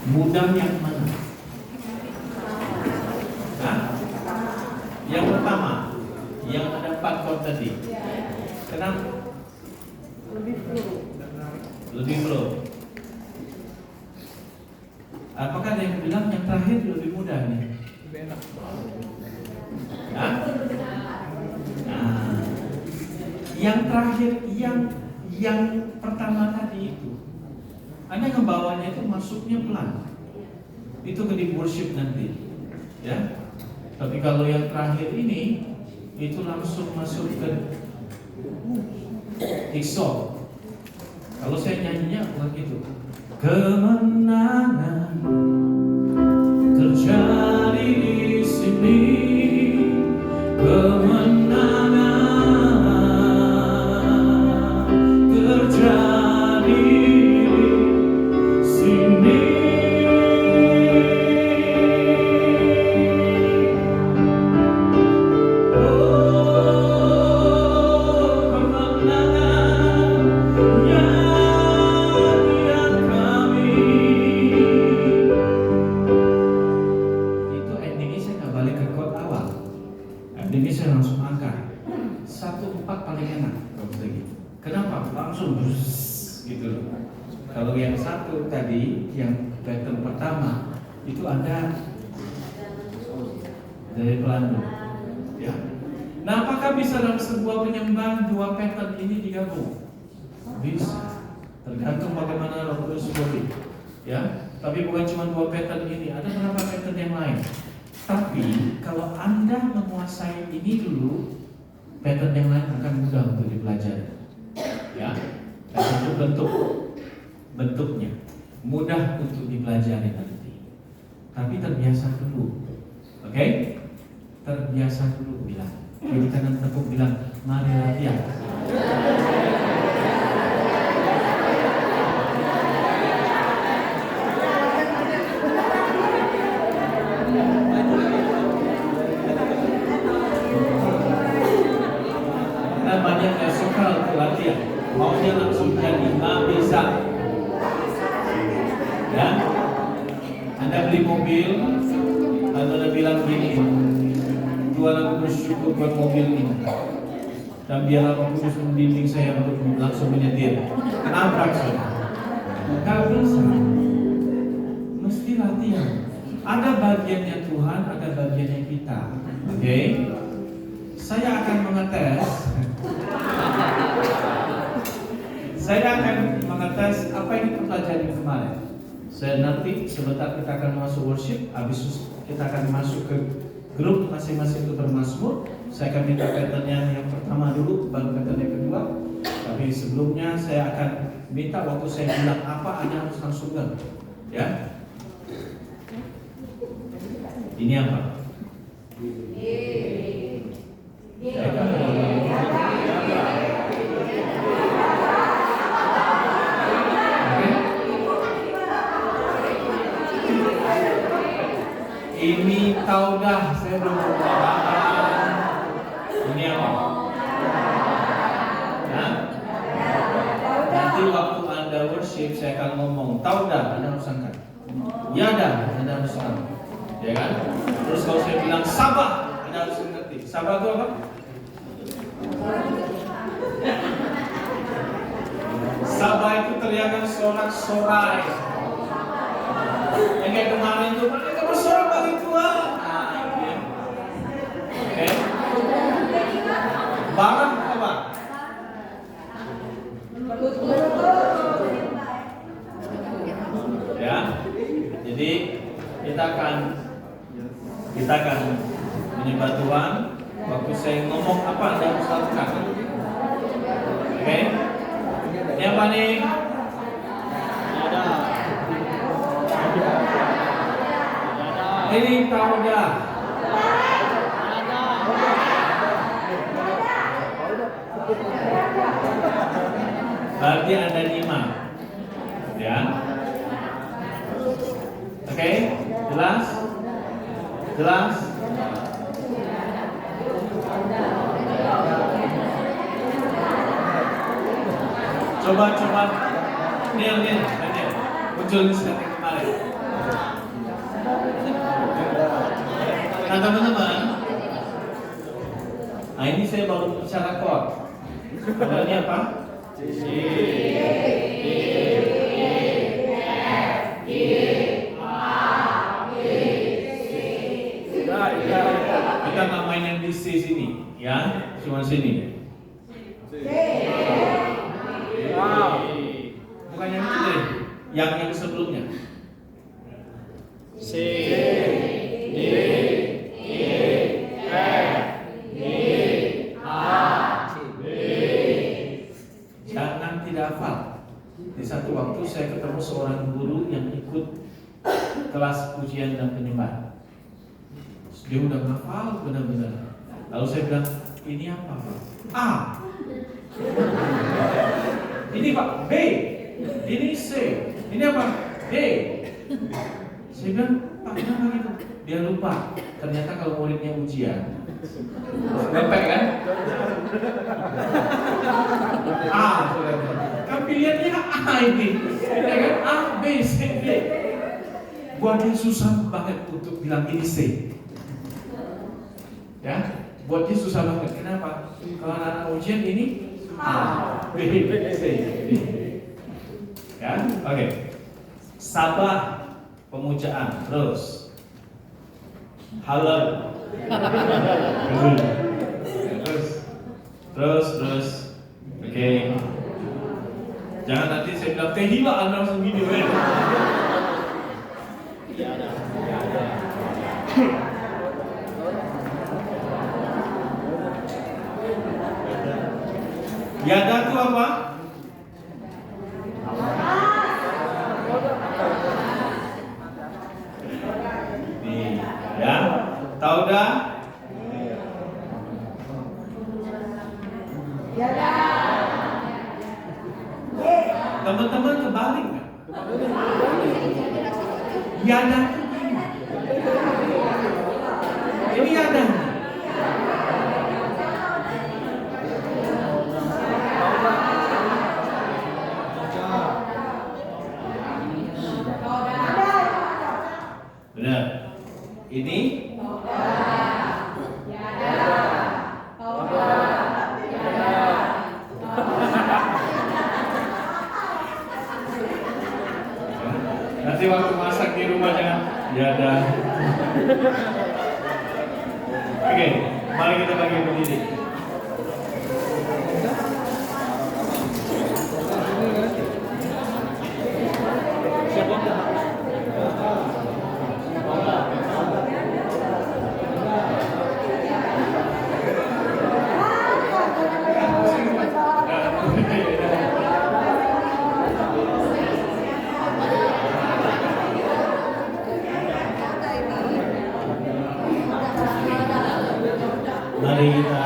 Mudah yang mana? Hah? Yang pertama, yang ada 4 chord tadi. Kenapa? Lebih flow. Apakah ada yang bilang yang terakhir lebih mudah nih? Hah? Nah, yang terakhir, yang pertama tadi itu, Anda ngebawanya itu masuknya pelan. Itu ke di worship nanti, ya. Tapi kalau yang terakhir ini, itu langsung masuk ke exalt. Kalau saya nyanyinya begitu. Kemenangan terjadi di sini. Kemenangan terjadi di sini. Oh, Ini saya langsung angkat 1-4 paling enak kalau saya gitu. Kenapa? Langsung gitu loh. Kalau yang satu tadi, yang pattern pertama itu ada dari pelan dulu, ya. Nah, apakah bisa dalam sebuah penyembahan 2 pattern ini digabung? Bisa, tergantung bagaimana Roh Kudus boleh, ya. Tapi bukan cuma 2 pattern ini, ada beberapa pattern yang lain. Tapi kalau Anda menguasai ini dulu, pattern yang lain akan mudah untuk dipelajari, ya. Dan itu bentuknya mudah untuk dipelajari nanti. Tapi terbiasa dulu, oke? Terbiasa dulu bilang. Jadi kanan tepuk bilang, mari latihan. Banyak yang suka untuk latihan, maunya langsung jadi, nggak bisa. Ya, Anda beli mobil, Anda bilang gini, Tuhan aku bersyukur buat mobil ini, dan biar Roh Kudus membimbing saya untuk langsung menyetir. Nabrak saya, nggak bisa. Mesti latihan. Ada bagiannya Tuhan, ada bagiannya kita. Oke? Saya akan mengetes. Apa yang kita pelajari kemarin. Saya nanti sebentar kita akan masuk worship, habis kita akan masuk ke grup masing-masing itu bermazmur. Saya akan minta patternnya yang pertama dulu, baru pattern yang kedua. Tapi sebelumnya saya akan minta waktu saya bilang apa, Anda harus langsung dengar. Ya. Ini apa? Ini tahu dah, saya belum pengalaman. Ini apa? Nah, nanti waktu Anda worship saya akan ngomong, tahu dah, Anda harus angkat. Ya dah, Anda harus angkat. Ya kan? Terus kalau saya bilang sabar, Anda harus mengerti. Sabar itu apa? Sabar itu teriakan sorak-sorai. Yang kayak kemarin tuh, mereka bersorak bagi Tuhan. Oke. Barang apa? Ya. Jadi kita akan menyembah Tuhan. Waktu saya ngomong apa, Anda harus lakukan. Oke. Ini apa nih? Ini tahu dah. Berarti ada 5. Ya. Oke, jelas? Jelas? Coba. Nih. Muncul di sini kemarin. Nah teman-teman, nah ini saya baru bicara chord. Ini apa? C, D, E, F, G, H, I, C. Kita nggak main yang di C sini, ya, cuma sini. Wow, bukan yang itu deh, yang sebelumnya. C, D, jangan tidak hafal. Di satu waktu saya ketemu seorang guru yang ikut kelas pujian dan penyembahan. Dia udah hafal benar-benar. Lalu saya bilang, ini apa Pak? A. Ini Pak, B. Ini C. Ini apa? D. Saya bilang, Pak kenapa gitu? Dia lupa. Ternyata kalau muridnya ujian, ngepek kan? A, kan pilihannya A ini, ya kan? A, B, C, D. Buat dia susah banget untuk bilang ini C. Ya, buat dia susah banget. Kenapa? Kalau anak ujian ini A, B, C, D. Ya, oke. Sabah, pemujaan. Terus halal. Terus. Oke. Jangan nanti saya bilang teh hilang Anda langsung video ya. Yada itu apa? Nih, ya. Tauda? Teman-teman kebalik nggak? Yada. Ini yada. Benar. Ini nanti waktu masak di rumah jangan yada. Oke, mari kita bagi pendidik. Mari kita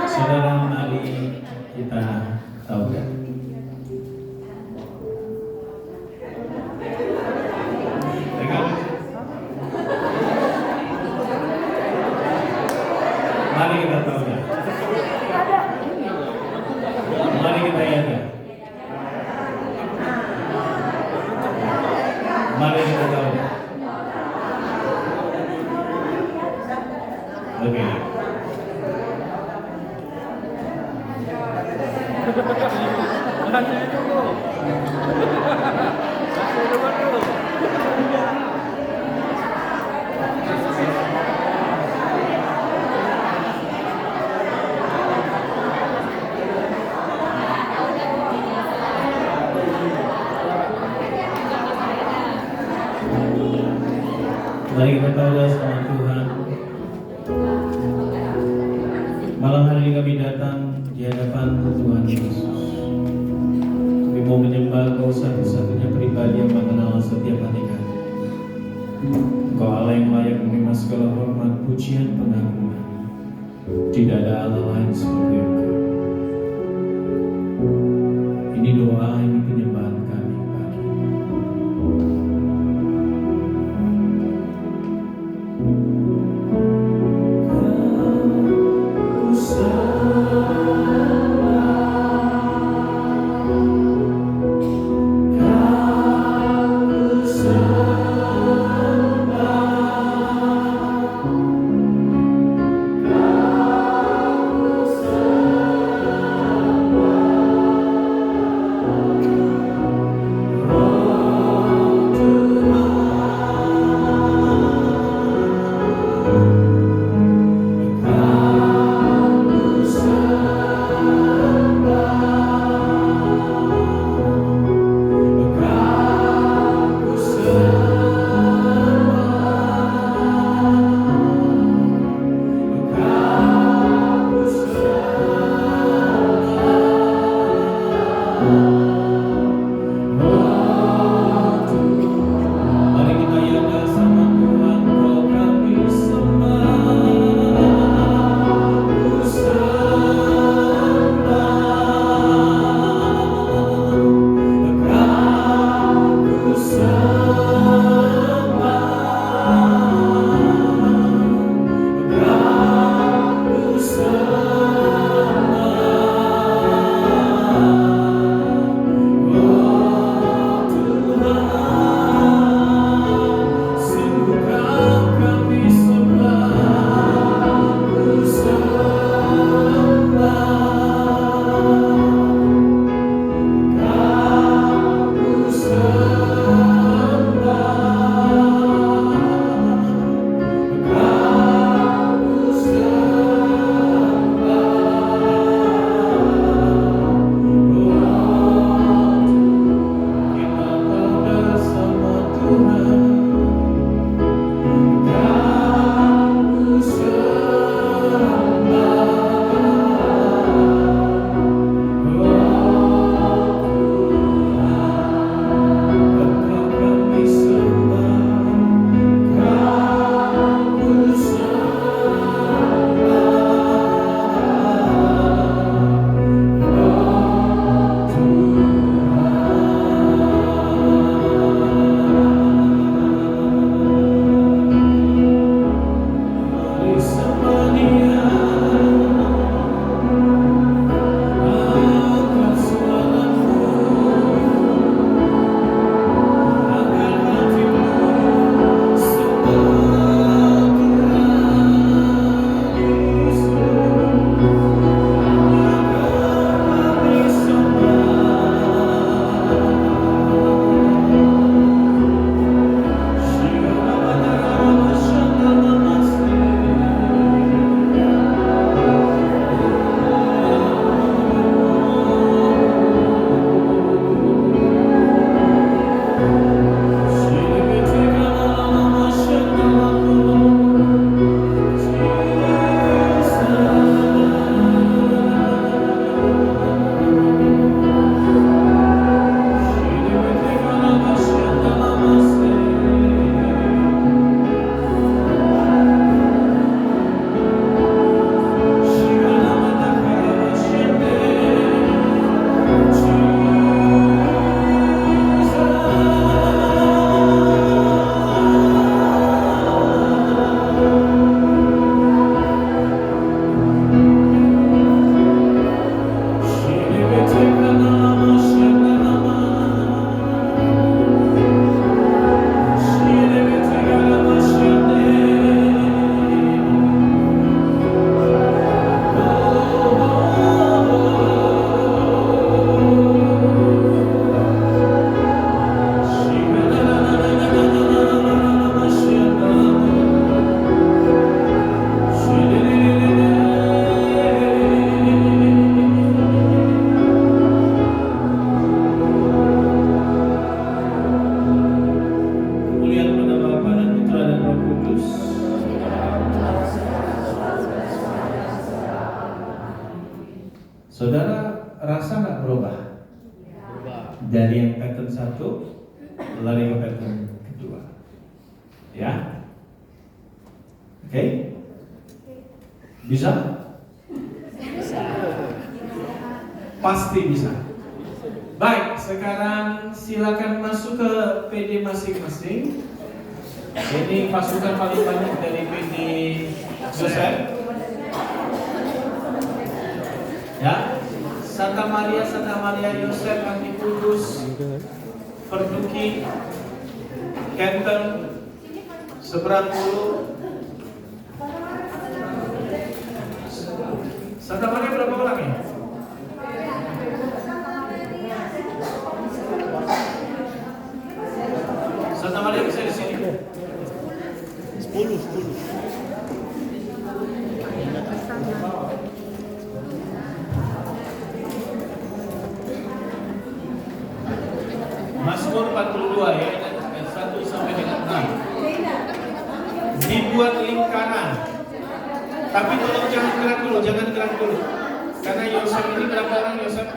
saudara, mari kita taubat. Mari kita taubat. Mari kita yada. Mari kita taubat. Oke. Mari kita taubat sama Tuhan. Malam hari ini kami datang di hadapan Tuhan Yesus. Kami mau menyembah Engkau satu-satunya pribadi yang mengenal setiap hati kami. Engkau Allah yang layak menerima segala hormat, pujian, pengagungan. Tidak ada Allah lain seperti Engkau. Ini doa, ini penyembahan kami pagi. Dari yang pattern 1 lari ke pattern kedua. Ya. Oke? Bisa? Pasti bisa. Baik, sekarang silakan masuk ke PD masing-masing. Ini pasukan paling banyak dari PD Joseph. Ya. Santa Maria Yosef, Anti Kudus, Perduki, Kenten, Seberang Ulu. Santa Maria berapa orang ya? Santa Maria bisa di sini.
10.
Mazmur 42 ya, ayat 1 sampai dengan 6. Dibuat lingkaran. Tapi tolong jangan gerak dulu. Karena Yosef ini berapa orang Yosef?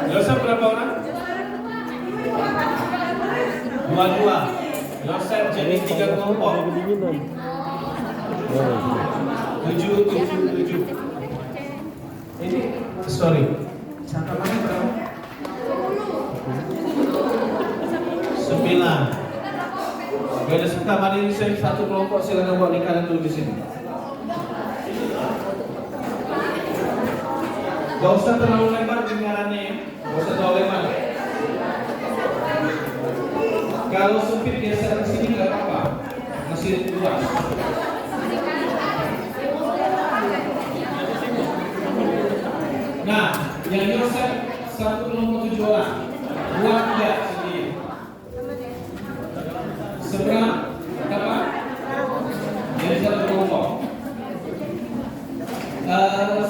Yosef berapa orang? 22. Yosef jadi 3 kelompok. 7. Ini sorry. Santa Maria berapa? 9. Gak ada Santa Maria ini satu kelompok, silakan buat lingkaran dulu di sini. Gak usah terlalu lebar lingkarannya ya. Gak usah terlalu lebar. Kalau sempit geser ke sini nggak apa-apa, masih luas. Nah, yang Yosef satu kelompok 7 orang, buat tidak sendiri. Seberang apa? Jadi satu kelompok.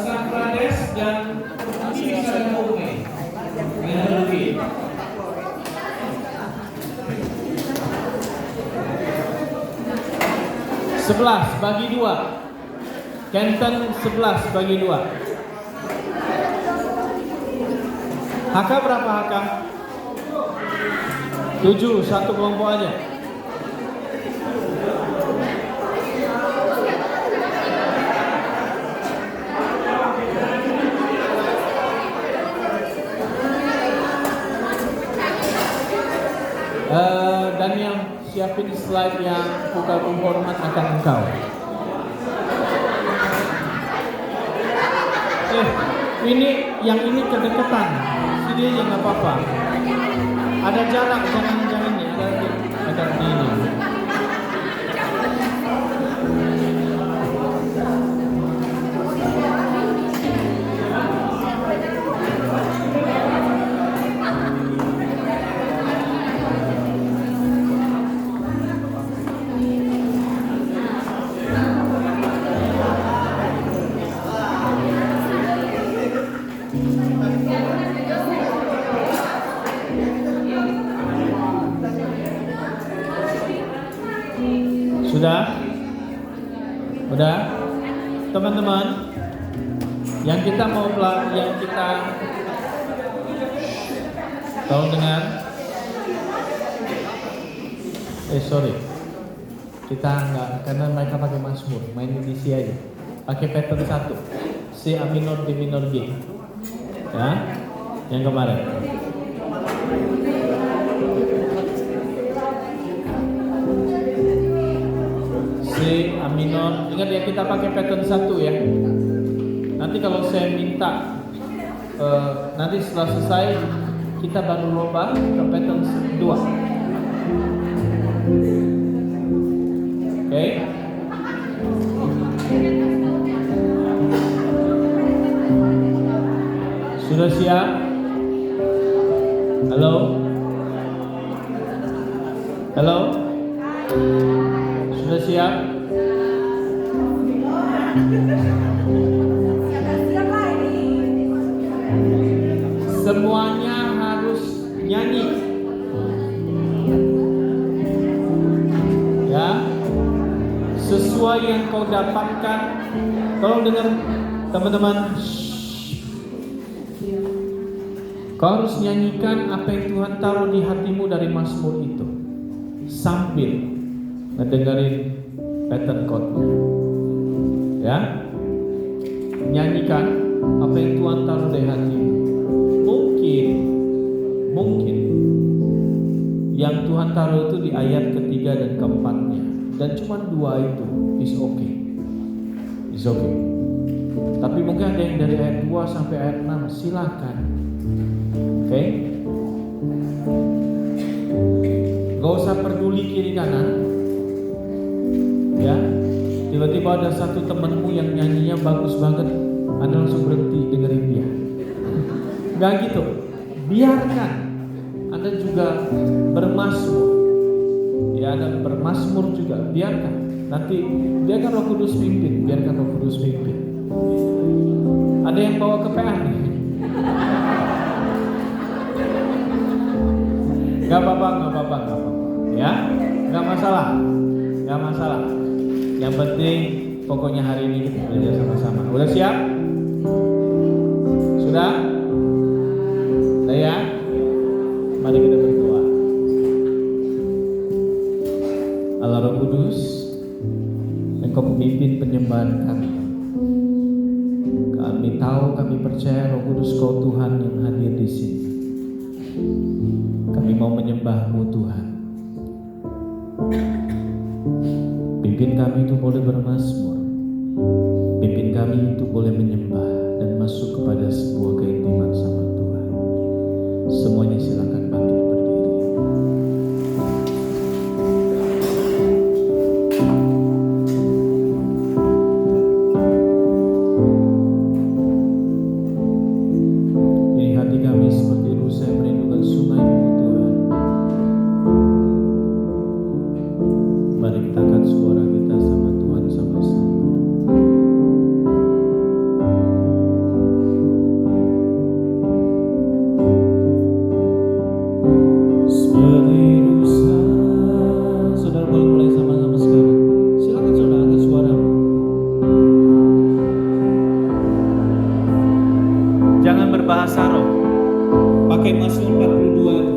San Prades dan Isa dan Moume dengan lebih. Sebelas bagi 2. Kenten 11 bagi 2. HK berapa HK? 7, satu kelompok aja. Dan yang siapin slide yang buka penghormat akan engkau. Ini yang ini kedekatan. Sini aja nggak apa-apa. Ada jarak, jangan ini. Ada ini. Udah, teman-teman, yang kita tahu dengan kita enggak, karena mereka pakai Mazmur, main di C aja, pakai pattern 1, C A minor D minor G, ya, yang kemarin. C A minor, ingat ya kita pakai pattern 1 ya. Nanti kalau saya minta nanti setelah selesai kita baru lomba ke pattern 2. Oke. Sudah siap? Halo? Halo? Sudah siap? Semuanya harus nyanyi, ya, sesuai yang kau dapatkan. Tolong dengar teman-teman,
Kau harus nyanyikan apa yang Tuhan taruh di hatimu dari Mazmur itu, sambil ngedengerin pattern chord-nya. Ya, nyanyikan apa yang Tuhan taruh dari hatimu. Mungkin yang Tuhan taruh itu di ayat ketiga dan keempatnya, dan cuma 2 itu is okay. Tapi mungkin ada yang dari ayat 2 sampai ayat 6, silakan. Oke? Gak usah peduli kiri kanan. Ya, tiba-tiba ada satu temanmu yang nyanyinya bagus banget, Anda langsung berhenti dengerin dia. Gak gitu. Biarkan Anda juga bermazmur. Ya, Anda bermazmur juga. Biarkan. Nanti biarkan Roh Kudus pimpin. Ada yang bawa ke PA nih? Gak apa-apa. Ya, gak masalah. Yang penting pokoknya hari ini kita belajar sama-sama. Udah siap? Sudah? Udah ya? Mari kita berdoa. Allah Roh Kudus, Engkau pemimpin penyembahan kami. Kami tahu, kami percaya Roh Kudus Kau Tuhan yang hadir di sini. Kami mau menyembah-Mu Tuhan. Pimpin kami itu boleh bermazmur. Pimpin kami itu boleh menyembah dan masuk kepada sebuah keintiman sama Tuhan. Semuanya silakan bangkit berdiri. Ini hati kami seperti rusa yang merindukan sungai-Mu Tuhan. Mari kita angkat suara kita sama Tuhan sama-sama. Seperti rusa, saudara boleh mulai sama-sama sekarang. Silakan saudara angkat suaramu. Jangan berbahasa roh. Pakai Mazmur 42.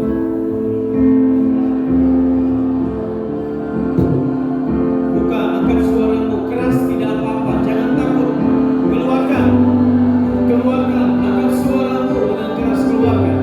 Buka, angkat suaramu keras, tidak apa-apa. Jangan takut. Keluarkan, angkat suaramu dengan keras, keluarkan.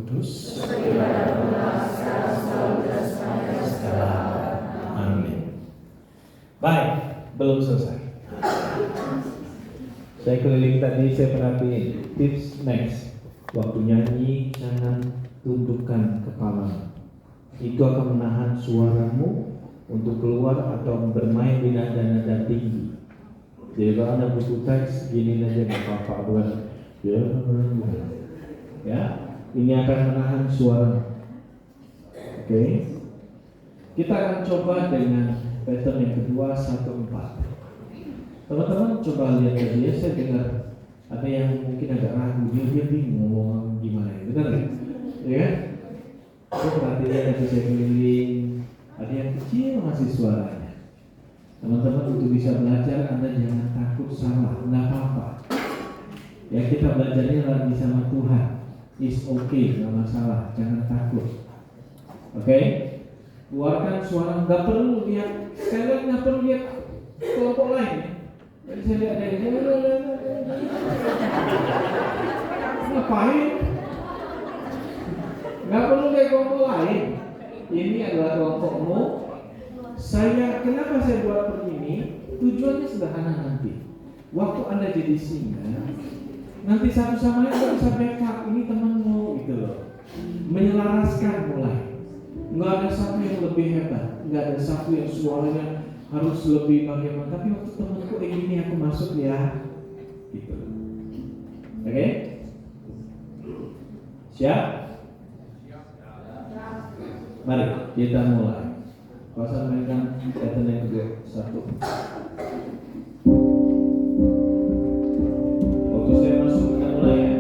Kudus. Amin.
Baik, belum selesai. Saya keliling tadi, saya perhatiin tips next. Waktu nyanyi jangan tundukkan kepala. Itu akan menahan suaramu untuk keluar atau bermain di nada-nada tinggi. Jadi kalau Anda butuh teks, gini aja nggak apa-apa, bukan? Ya, ini akan menahan suara. Oke, kita akan coba dengan pattern yang kedua 1-4. Teman-teman coba lihat tadi ya, saya dengar ada yang mungkin agak ragu, dia bingung ngomong gimana, benar nggak? Ya kan? Saya perhatiin ada saya keliling, ada yang kecil masih suaranya. Teman-teman untuk bisa belajar, Anda jangan takut salah, nggak apa-apa. Ya kita belajarnya lagi sama Tuhan, is okay, nggak masalah, jangan takut. Oke? Keluarkan suara, nggak perlu lihat, sekalian nggak perlu lihat kelompok lain. Jadi saya lihat dari ngapain? Nggak perlu lihat kelompok lain. Ini adalah kelompokmu. Kenapa saya buat begini? Tujuannya sederhana nanti. Waktu Anda jadi singa, nanti satu sama lain Anda bisa backup. Ini temanmu, gitu loh. Menyelaraskan mulai. Nggak ada satu yang lebih hebat, nggak ada satu yang suaranya harus lebih bagaimana. Tapi waktu temanku ini aku masuk ya, gitu. Oke? Siap? Mari kita mulai. Kuasa mainkan pattern yang kedua 1. Waktu saya masuk kita mulai ya.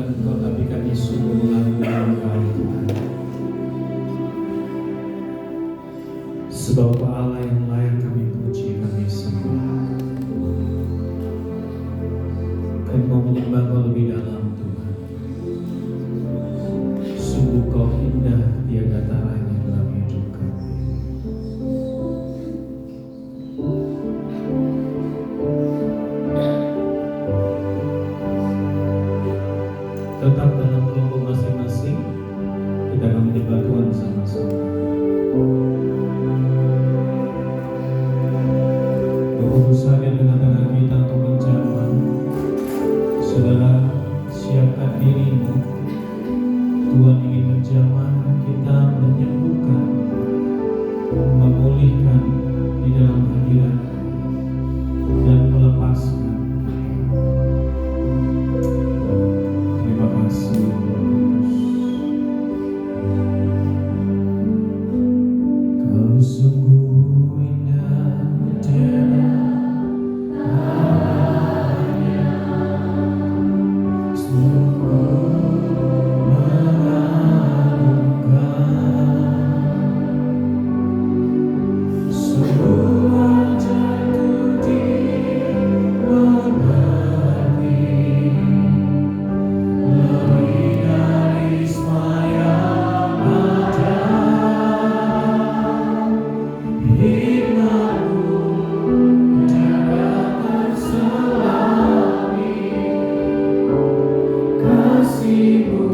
Engkau, tapi kami sungguh mengakui Engkau, Tuhan. Sebab Engkau Allah yang layak kami puji, kami sembah. Kami mau menyembah Kau lebih dalam, Tuhan. Sungguh Kau indah tiada taranya dalam hidup kami. Tetap dalam kelompok masing-masing, kita akan menyembah Tuhan sama-sama. Kudus hadir dengan tangan kita untuk menjamah. Saudara, siapkan dirimu. Tuhan ingin menjamah kita, menyembuhkan, memulihkan di dalam hadirat dan melepaskan. Terima kasih, Roh Kudus. Kau sungguh indah, tiada taranya, sungguh mengagumkan, sungguh ajaib dimengerti, lebih dari semaya ada. Hikmatmu tiada terselami, kasih-Mu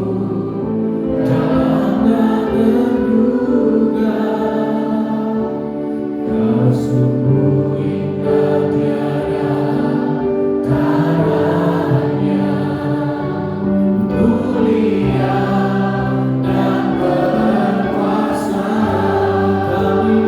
dalam tak terduga. Kau sungguh indah tiada taranya, mulia dan berkuasa. Kami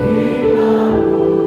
Hikmatmu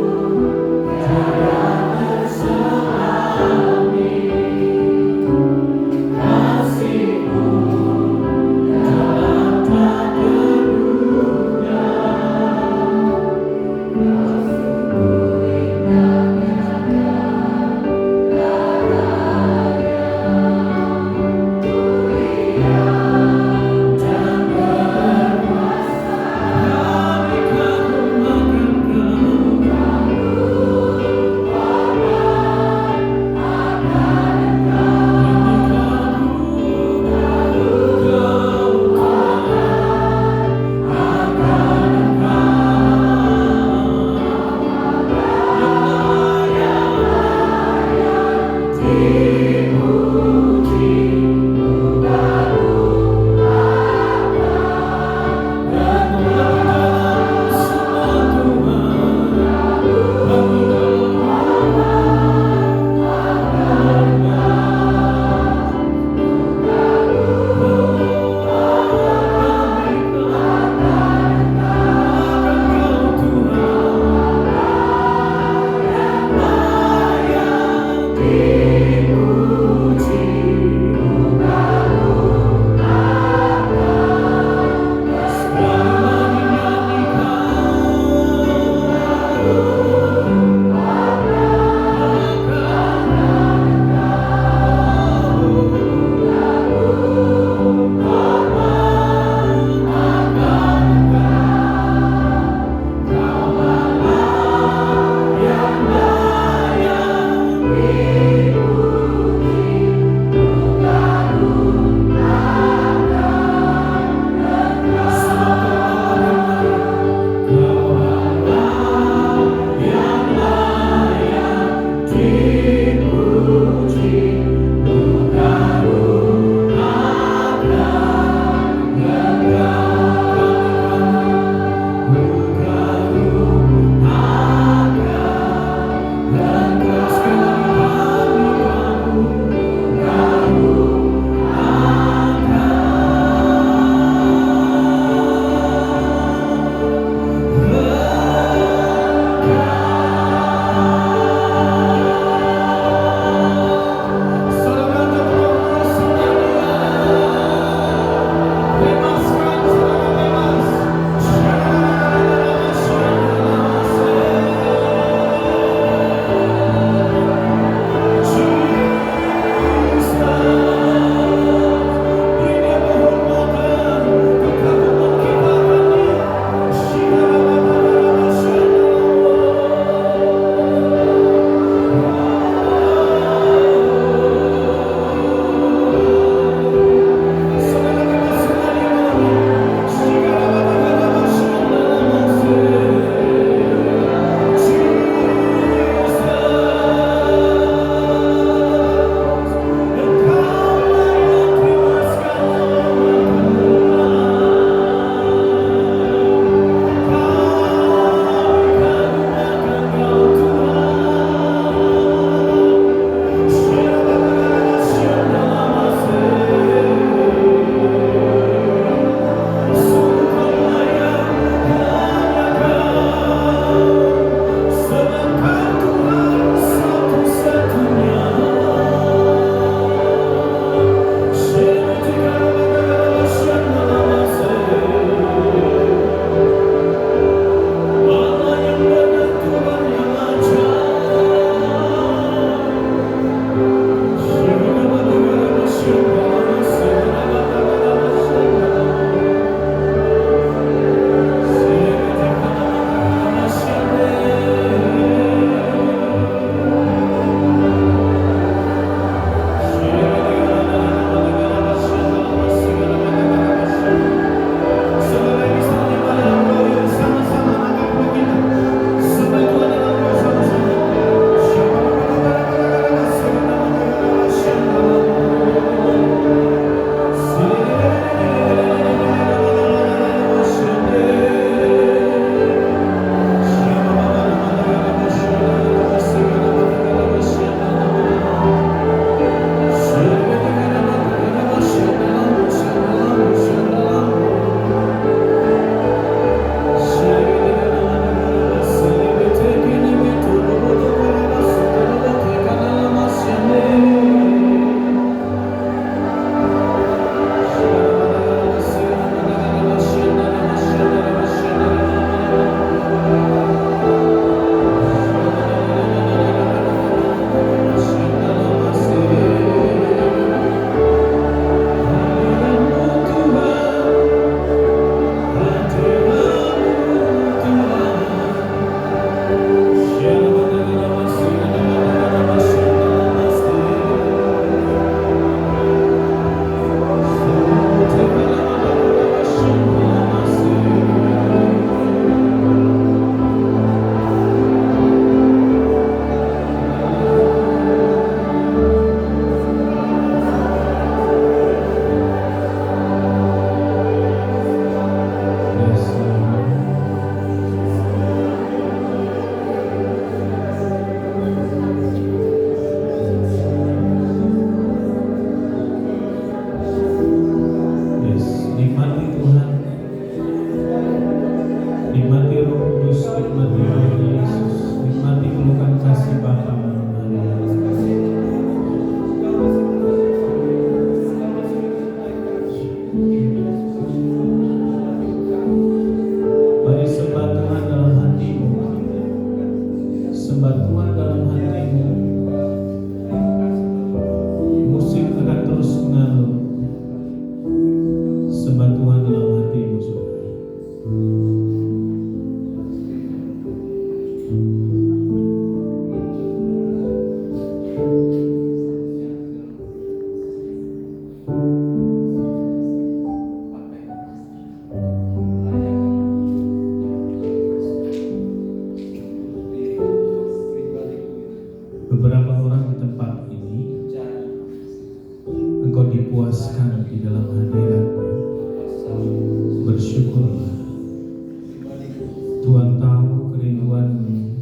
Tuhan tahu kerinduanmu,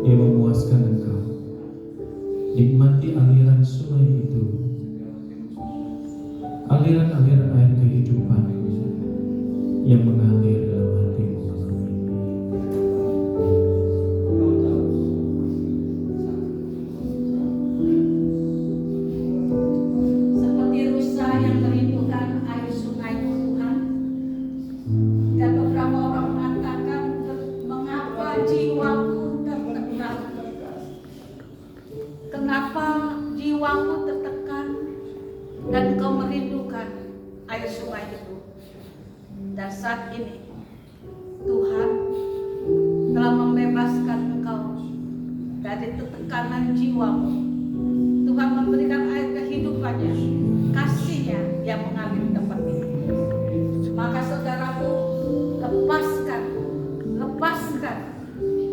Dia memuaskan engkau. Nikmati aliran sungai itu, aliran-aliran air kehidupan yang mengalir dalam hatimu malam ini.
Seperti rusa yang merindukan air sungai Tuhan. Dan beberapa orang mengatakan, mengapa jiwaku tertekan? Kenapa jiwaku tertekan dan kau merindukan air sungai itu? Dan saat ini Tuhan telah membebaskan engkau dari ketekanan jiwamu. Tuhan memberikan air kehidupannya, kasih-Nya yang mengalir di tempat ini. Maka saudaraku, lepaskan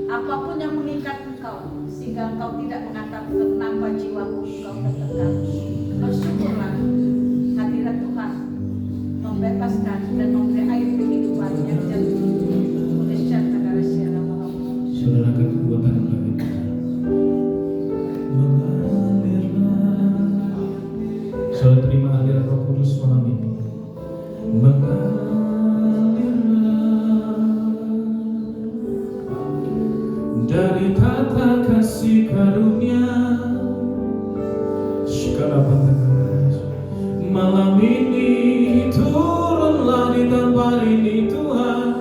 apapun yang mengikat engkau, sehingga engkau tidak mengatakan kenapa jiwamu engkau tertekan. Bersyukurlah, hadirat Tuhan membebaskan dan memberi air kehidupan yang jatuh.
Saudara angkat kedua tangan bagi Tuhan. Mengalirlah. Saudara terima aliran Roh Kudus malam ini. Mengalirlah dari tata kasih karunia. Malam ini turunlah di tempat ini Tuhan.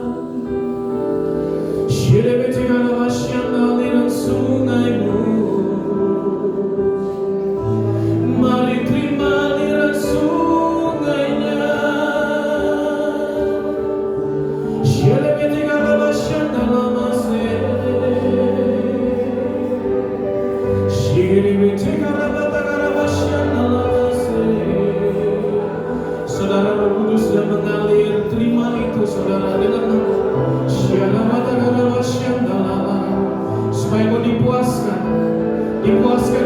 Aliran sungaimu, mari terima aliran sungainya. Saudara Roh Kudus yang mengalir, terima itu saudara dengan supaya kau dipuaskan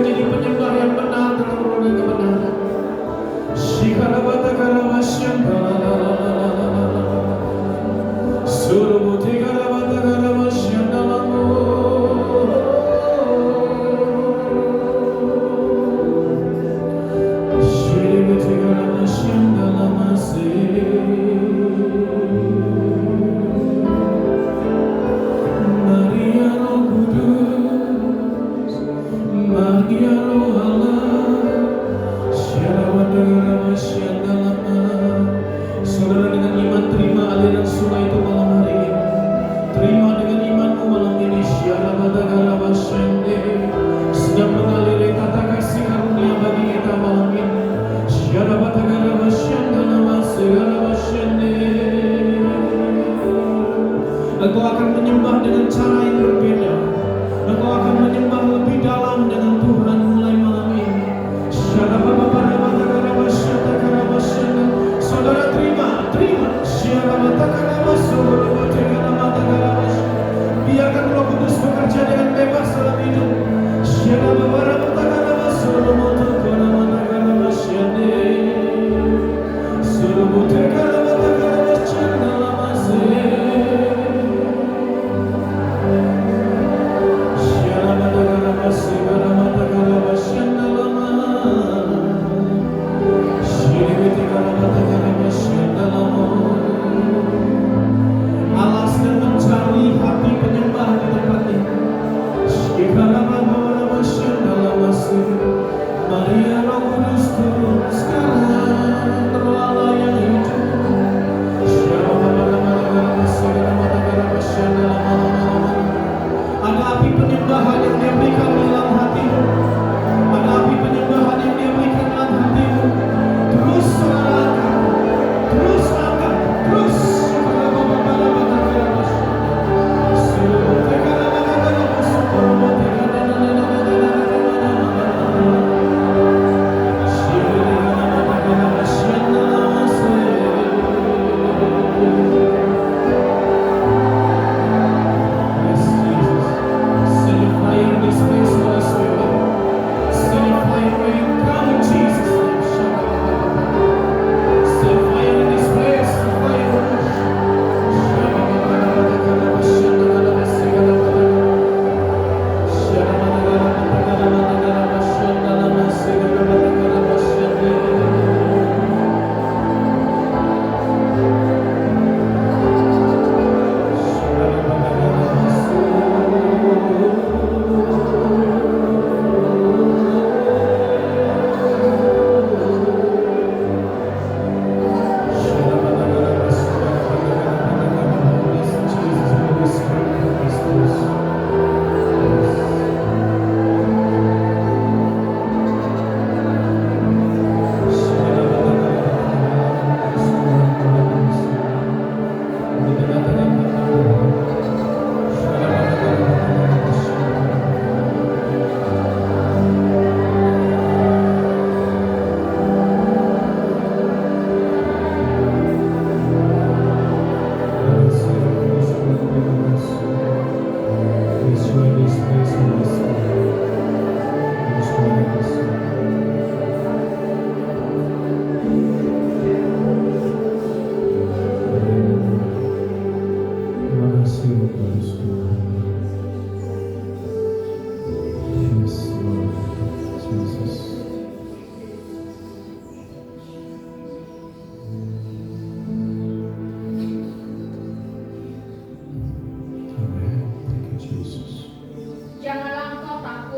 jadi penyembah yang benar dengan roh dan kebenaran. Saudara dengan iman terima aliran sungai itu malam hari ini. Terima dengan imanmu malam ini. Sedang mengalir kata kasih karunia bagi kita malam ini. Engkau akan menyembah dengan cara yang berbeda. Engkau akan menyembah lebih dalam dengan Tuhan mulai malam ini. Saudara terima. Biarkan Roh Kudus bekerja dengan bebas dalam hidup. Allah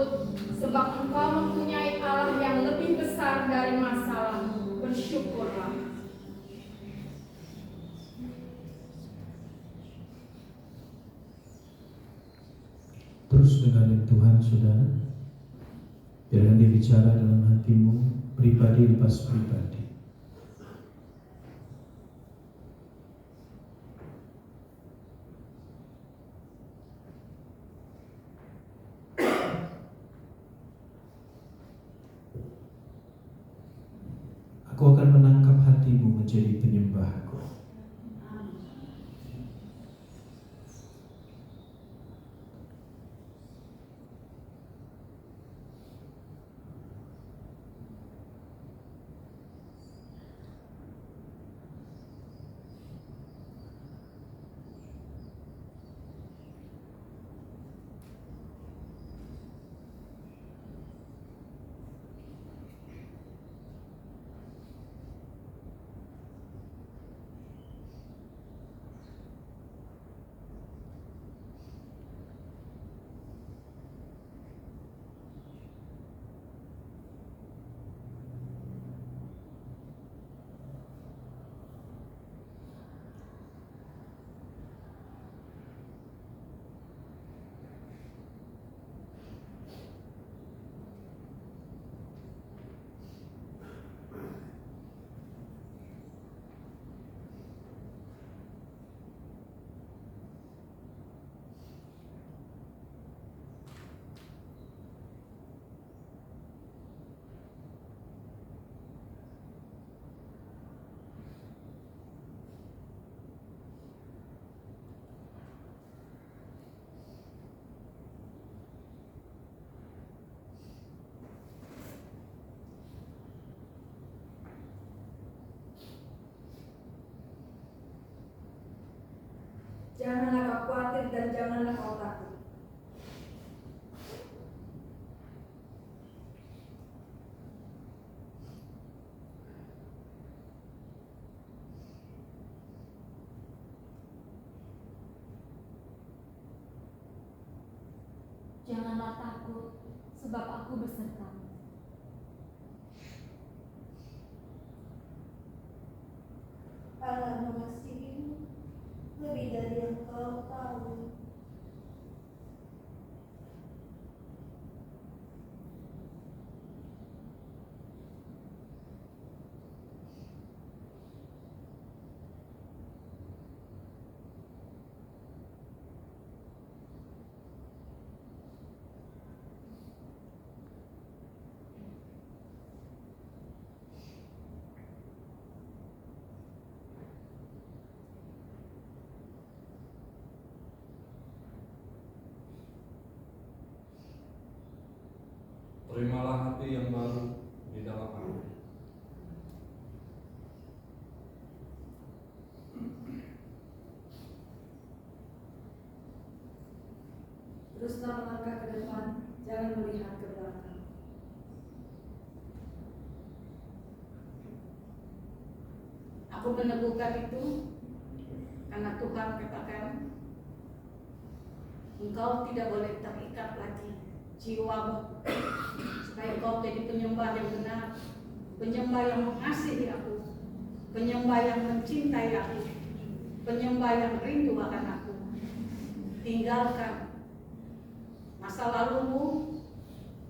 takut, sebab engkau mempunyai Allah yang lebih besar dari masalah. Bersyukurlah.
Terus dengarin Tuhan, saudara. Biarkan dia bicara dalam hatimu, pribadi lepas pribadi. Aku akan menangkap hatimu menjadi penyembahku.
Janganlah kau khawatir dan janganlah kau takut.
Janganlah takut, sebab aku besertamu.
Allah mengasihimu lebih dari yang kau tahu.
Terimalah hati yang baru di dalam aku.
Teruslah melangkah ke depan, jangan melihat ke belakang.
Aku meneguhkan itu karena Tuhan katakan engkau tidak boleh terikat lagi jiwamu, supaya engkau jadi penyembah yang benar, penyembah yang mengasihi aku, penyembah yang mencintai aku, penyembah yang rindu akan aku. Tinggalkan masa lalumu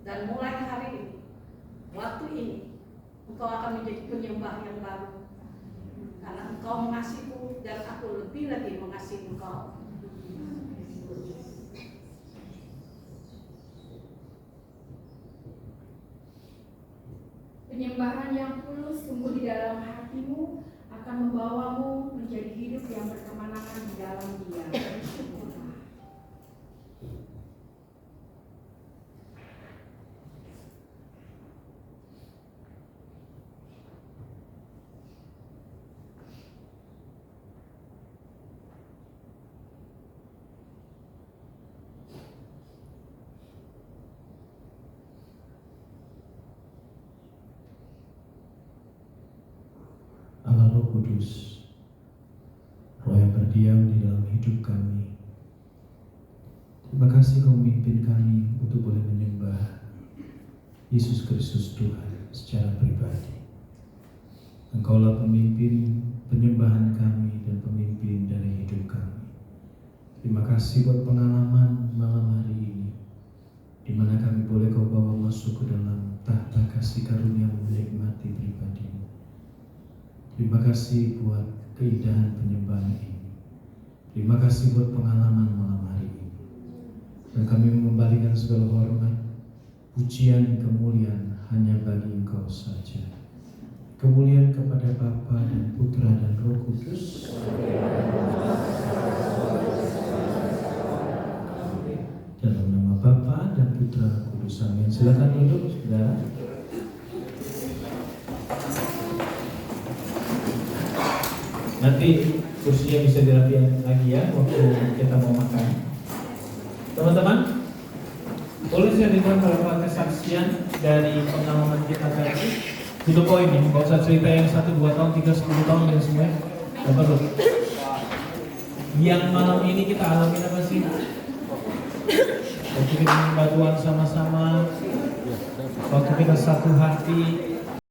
dan mulai hari ini, waktu ini, engkau akan menjadi penyembah yang baru, karena engkau mengasihiku dan aku lebih lagi mengasihi engkau.
Penyembahan yang tulus tumbuh di dalam hatimu akan membawamu menjadi hidup yang berkemenangan di dalam Dia. Bersyukurlah.
Allah Roh Kudus, Roh yang berdiam di dalam hidup kami, Terima kasih Kau memimpin kami untuk boleh menyembah Yesus Kristus Tuhan secara pribadi. Engkaulah pemimpin penyembahan kami dan pemimpin dari hidup kami. Terima kasih buat pengalaman malam hari ini, di mana kami boleh Kau bawa masuk ke dalam tahta kasih karunia menikmati pribadi-Mu. Terima kasih buat keindahan penyembahan ini. Terima kasih buat pengalaman malam hari ini. Dan kami mengembalikan segala hormat, pujian, kemuliaan hanya bagi Engkau saja. Kemuliaan kepada Bapa dan Putra dan Roh Kudus. Dalam nama Bapa dan Putra Kudus. Amin. Silakan duduk, saudara. Nanti kursinya bisa dirapikan lagi ya waktu kita mau makan. Teman-teman, boleh saya berikan beberapa kesaksian dari pengalaman kita tadi. Itu poin nih, nggak usah cerita yang 1, 2 tahun, 3, 10 tahun dan semuanya. Gak perlu. Yang malam ini kita alami apa sih? Waktu kita batuan sama-sama, waktu kita satu hati,